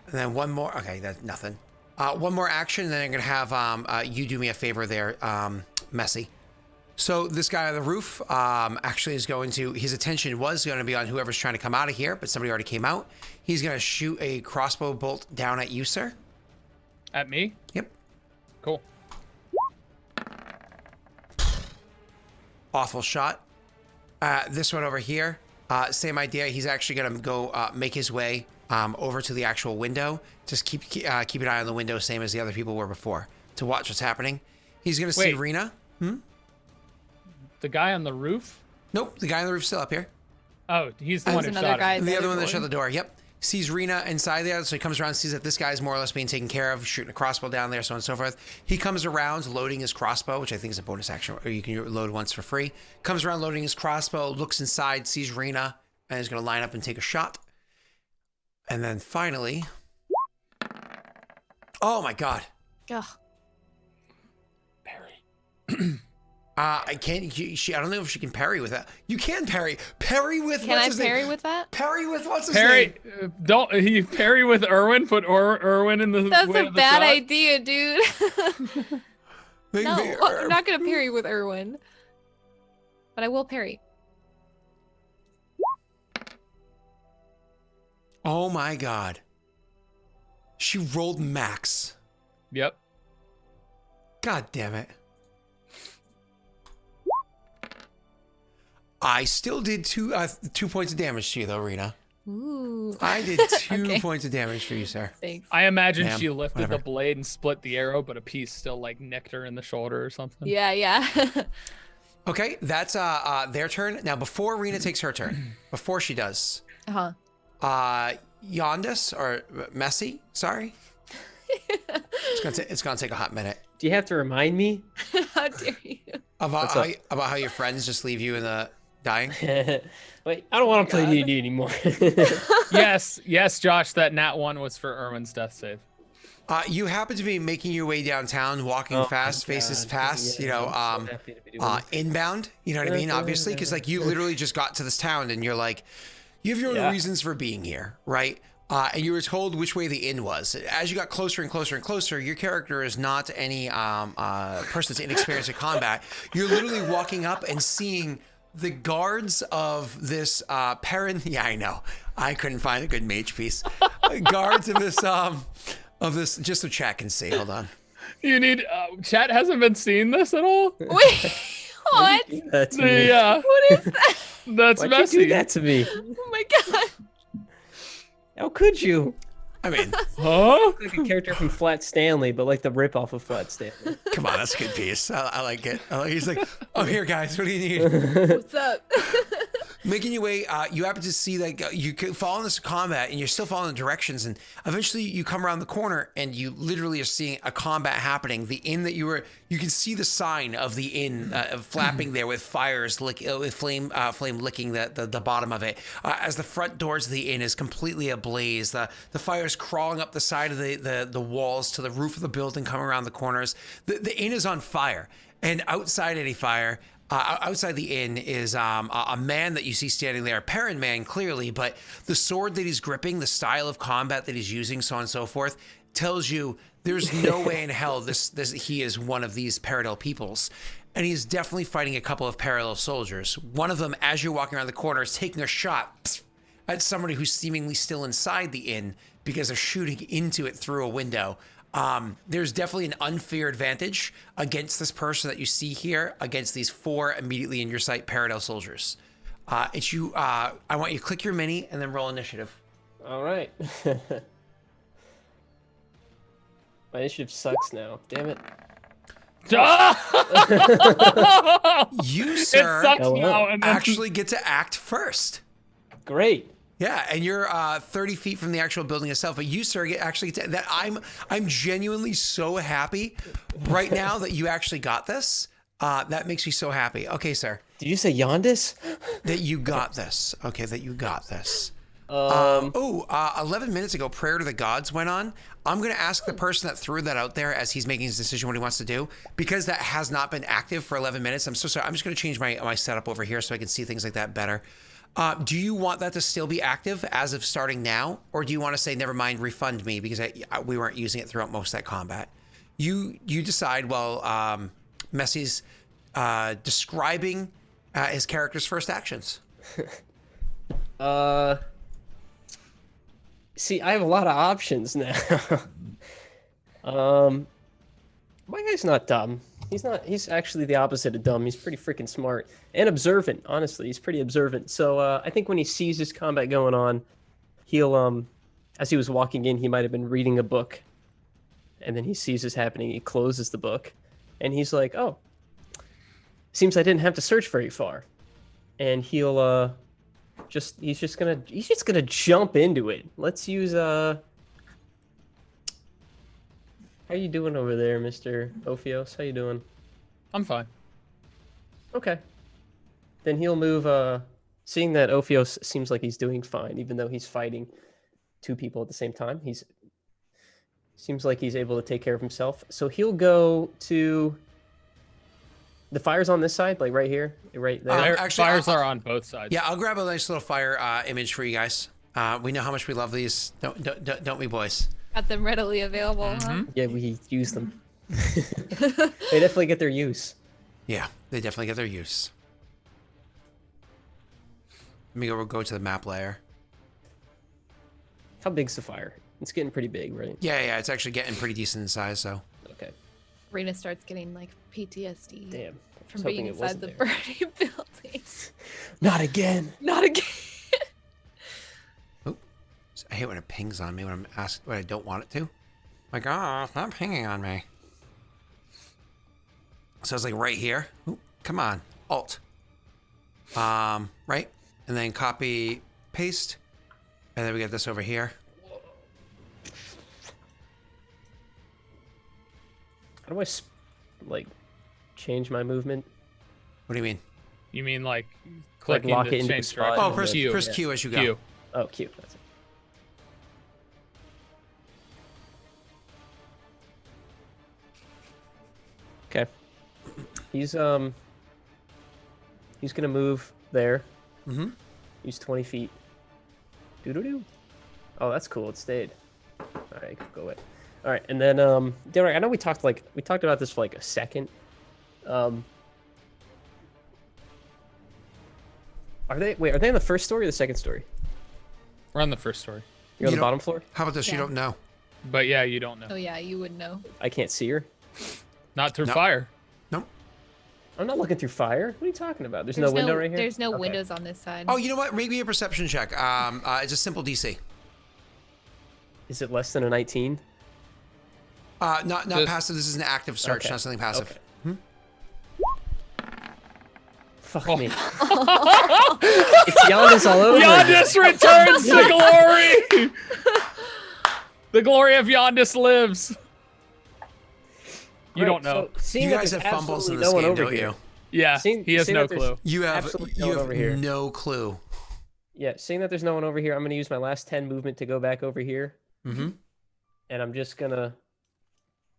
And then one more. Okay, that's nothing. One more action, and then I'm going to have you do me a favor there, Messy. So this guy on the roof actually is going to, his attention was going to be on whoever's trying to come out of here, but somebody already came out. He's going to shoot a crossbow bolt down at you, sir. At me? Yep. Cool. Awful shot. This one over here, same idea. He's actually going to go make his way over to the actual window. Just keep an eye on the window, same as the other people were before, to watch what's happening. He's going to see Wait. Rena. The guy on the roof? Nope, the guy on the roof's still up here. Oh, he's the one who another shot guy him. The by other one that door. shut the door. Yep. Sees Rena inside there, so he comes around, sees that this guy's more or less being taken care of, shooting a crossbow down there, so on and so forth. He comes around, loading his crossbow, which I think is a bonus action, or you can load once for free. Comes around, loading his crossbow, looks inside, sees Rena, and is going to line up and take a shot. And then finally, oh my God. Ugh. Barry. I can't. I don't know if she can parry with that. You can parry. Parry with Can what's I his parry name? with that? Parry with what's his Parry, name? don't he parry with Irwin? Put Irwin in the That's way a of the bad shot? idea, dude. No, I'm not gonna Mm. parry with Irwin. But I will parry. Oh my God. She rolled max. Yep. God damn it. I still did two points of damage to you though, Rena. Ooh. I did 2 Okay. points of damage for you, sir. Thanks. I imagine Ma'am, she lifted whatever. the blade and split the arrow, but a piece still like nicked her in the shoulder or something. Yeah, yeah. Okay, that's their turn. Now before Rena takes her turn, before she does, Uh-huh. Yondis or Messy, sorry. It's gonna take a hot minute. Do you have to remind me? How dare you? About What's how, up? how your friends just leave you in the dying. Wait, I don't want to play God. D&D anymore. Yes, Josh, that nat 1 was for Irwin's death save. You happen to be making your way downtown, walking Oh fast, my faces God. past, Yeah, I'm so happy to be doing this. inbound. You know what I mean? Obviously, because like you literally just got to this town and you're like, you have your own Yeah. reasons for being here, right? and you were told which way the inn was. As you got closer and closer and closer, your character is not any person that's inexperienced in combat. You're literally walking up and seeing the guards of this Peredhel. Yeah, I know. I couldn't find a good mage piece. Guards of this. Just so chat can see. Hold on. You need chat hasn't been seeing this at all. Wait, what? That's me. What is that? That's Why'd messy. you do that to me? Oh my god. How could you? I mean, Huh? Like a character from Flat Stanley, but like the ripoff of Flat Stanley. come on, that's a good piece. I like it. He's like, oh, here, guys, what do you need? What's up? Making your way, you happen to see that you fall in this combat and you're still following the directions, and eventually you come around the corner and you literally are seeing a combat happening. The inn that you can see the sign of the inn flapping there with fires, with flame licking the bottom of it. As the front doors of the inn is completely ablaze, the fire's crawling up the side of the walls to the roof of the building, coming around the corners. The inn is on fire, and outside any fire, outside the inn is a man that you see standing there, a Peredhel man clearly, but the sword that he's gripping, the style of combat that he's using, so on and so forth, tells you there's no way in hell he is one of these Peredhel peoples. And he's definitely fighting a couple of Peredhel soldiers. One of them, as you're walking around the corner, is taking a shot at somebody who's seemingly still inside the inn because they're shooting into it through a window. There's definitely an unfair advantage against this person that you see here, against these 4 immediately in your sight Peredhel soldiers. It's you. I want you to click your mini and then roll initiative. All right. My initiative sucks now. Damn it. You, sir, It sucks Oh, wow. now. And then actually get to act first. Great. Yeah, and you're 30 feet from the actual building itself. But you, sir, actually get that. I'm genuinely so happy right now that you actually got this. That makes me so happy. Okay, sir, Did you say Yondis? that you got this. Okay, that you got this. 11 minutes ago, Prayer to the Gods went on. I'm going to ask the person that threw that out there as he's making his decision what he wants to do, because that has not been active for 11 minutes. I'm so sorry. I'm just going to change my setup over here so I can see things like that better. Do you want that to still be active as of starting now? Or do you want to say, never mind, refund me because we weren't using it throughout most of that combat? You decide while Messy's describing his character's first actions. See, I have a lot of options now. My guy's not dumb. He's actually the opposite of dumb. He's pretty freaking smart and observant, honestly. He's pretty observant. So I think when he sees this combat going on, he'll, as he was walking in, he might have been reading a book. And then he sees this happening. He closes the book. And he's like, oh, seems I didn't have to search very far. And he'll, he's just gonna jump into it. Let's use, how you doing over there, Mr. Ophios? How you doing? I'm fine. Okay. Then he'll move, seeing that Ophios seems like he's doing fine, even though he's fighting 2 people at the same time. Seems like he's able to take care of himself. So he'll go to the fire's on this side, like right here, right there. Actually, Fires are on both sides. Yeah, I'll grab a nice little fire image for you guys. We know how much we love these, don't we, boys? Got them readily available, huh? Yeah, we use them. They definitely get their use. Yeah, they definitely get their use. Let me go to the map layer. How big's the fire? It's getting pretty big, right? Yeah, it's actually getting pretty decent in size, so. Okay. Rena starts getting like PTSD Damn. from was being hoping it inside wasn't the there. burning building. Not again. Not again. I hate when it pings on me when I'm asked when I don't want it to. Like, oh, stop pinging on me. So it's like right here. Ooh, come on, Alt. Right, and then copy, paste, and then we get this over here. How do I, change my movement? What do you mean? You mean like clicking lock to it into change the spot? direction? Oh, press Q. press Q as you go. Q. Oh, cute. That's it. Okay. He's gonna move there. Mm-hmm. He's 20 feet. Doo-doo-doo. Oh, that's cool. It stayed. All right, go away. All right, and then Daelric, I know we talked about this for like a second. Are they in the first story or the second story? We're on the first story. You're on the bottom floor? How about this? You Yeah. don't know. But yeah, you don't know. Oh yeah, you would know. I can't see her. Not through No. fire. Nope. I'm not looking through fire. What are you talking about? There's no window right here? There's no Okay. windows on this side. Oh, you know what? Make me a perception check. It's a simple DC. Is it less than a 19? Not Just- passive. This is an active search, Okay. not something passive. Okay. Fuck Oh. me. It's Giannis all over. Yondis returns to glory. The glory of Yondis lives. You don't know. So, seeing You that guys there's have fumbles in absolutely this no one game, over don't here. you? Yeah, Seeing- he has seeing no that there's- clue. You have Absolutely no one over here. no clue. Yeah, seeing that there's no one over here, I'm gonna use my last 10 movement to go back over here, Mm-hmm. and I'm just gonna.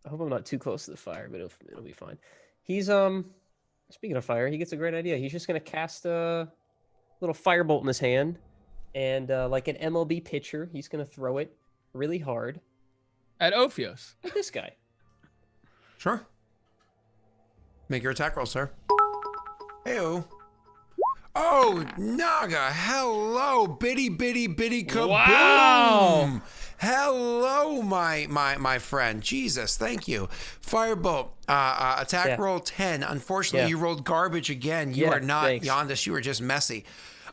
I hope I'm not too close to the fire, but it'll be fine. He's Speaking of fire, he gets a great idea. He's just gonna cast a little firebolt in his hand, and like an MLB pitcher, he's gonna throw it really hard At Ophios. at this guy. Sure. Make your attack roll, sir. Heyo. Oh, Naga. Hello, bitty kaboom. Wow. Hello, my friend. Jesus, thank you. Firebolt. Attack Yeah. roll 10. Unfortunately, Yeah. you rolled garbage again. You Yeah, are not thanks. Yondis. You are just messy.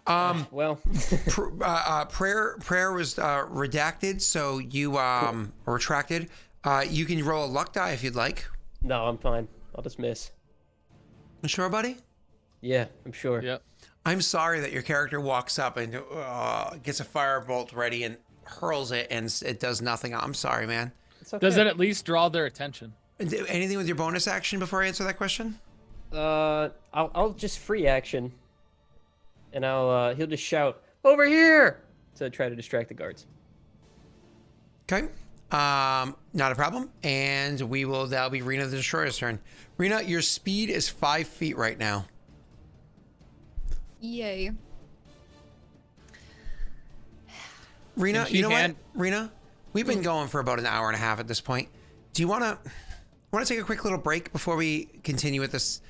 Well, Prayer was redacted, so you or retracted. You can roll a luck die if you'd like. no, I'm fine. I'll just miss. You sure, buddy? Yeah, I'm sure. Yep. I'm sorry that your character walks up and gets a firebolt ready and hurls it and it does nothing. I'm sorry, man. It's okay. Does it at least draw their attention? Anything with your bonus action before I answer that question? I'll just free action, and he'll just shout over here to try to distract the guards. Okay. Not a problem. And that'll be Rena the Destroyer's turn. Rena, your speed is 5 feet right now. Yay. Rena, Can she you know hand- what? Rena, we've been going for about an hour and a half at this point. Do you want to take a quick little break before we continue with this?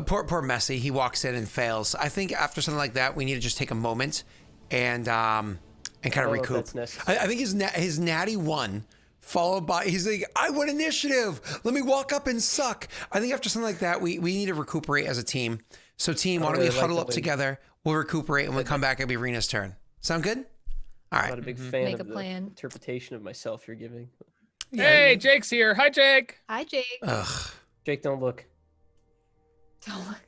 Poor Messi, he walks in and fails. I think after something like that, we need to just take a moment and kind of know if recoup. that's necessary. I think his natty one, followed by he's like, I won initiative. Let me walk up and suck. I think after something like that, we need to recuperate as a team. So team, why don't we really like huddle the up way- together? We'll recuperate and we'll come back. It'll be Rena's turn. Sound good? All I'm not right. a big fan Make of a the plan. interpretation of myself you're giving. Hey, Jake's here. Hi, Jake. Hi, Jake. Ugh. Jake, don't look. Don't look.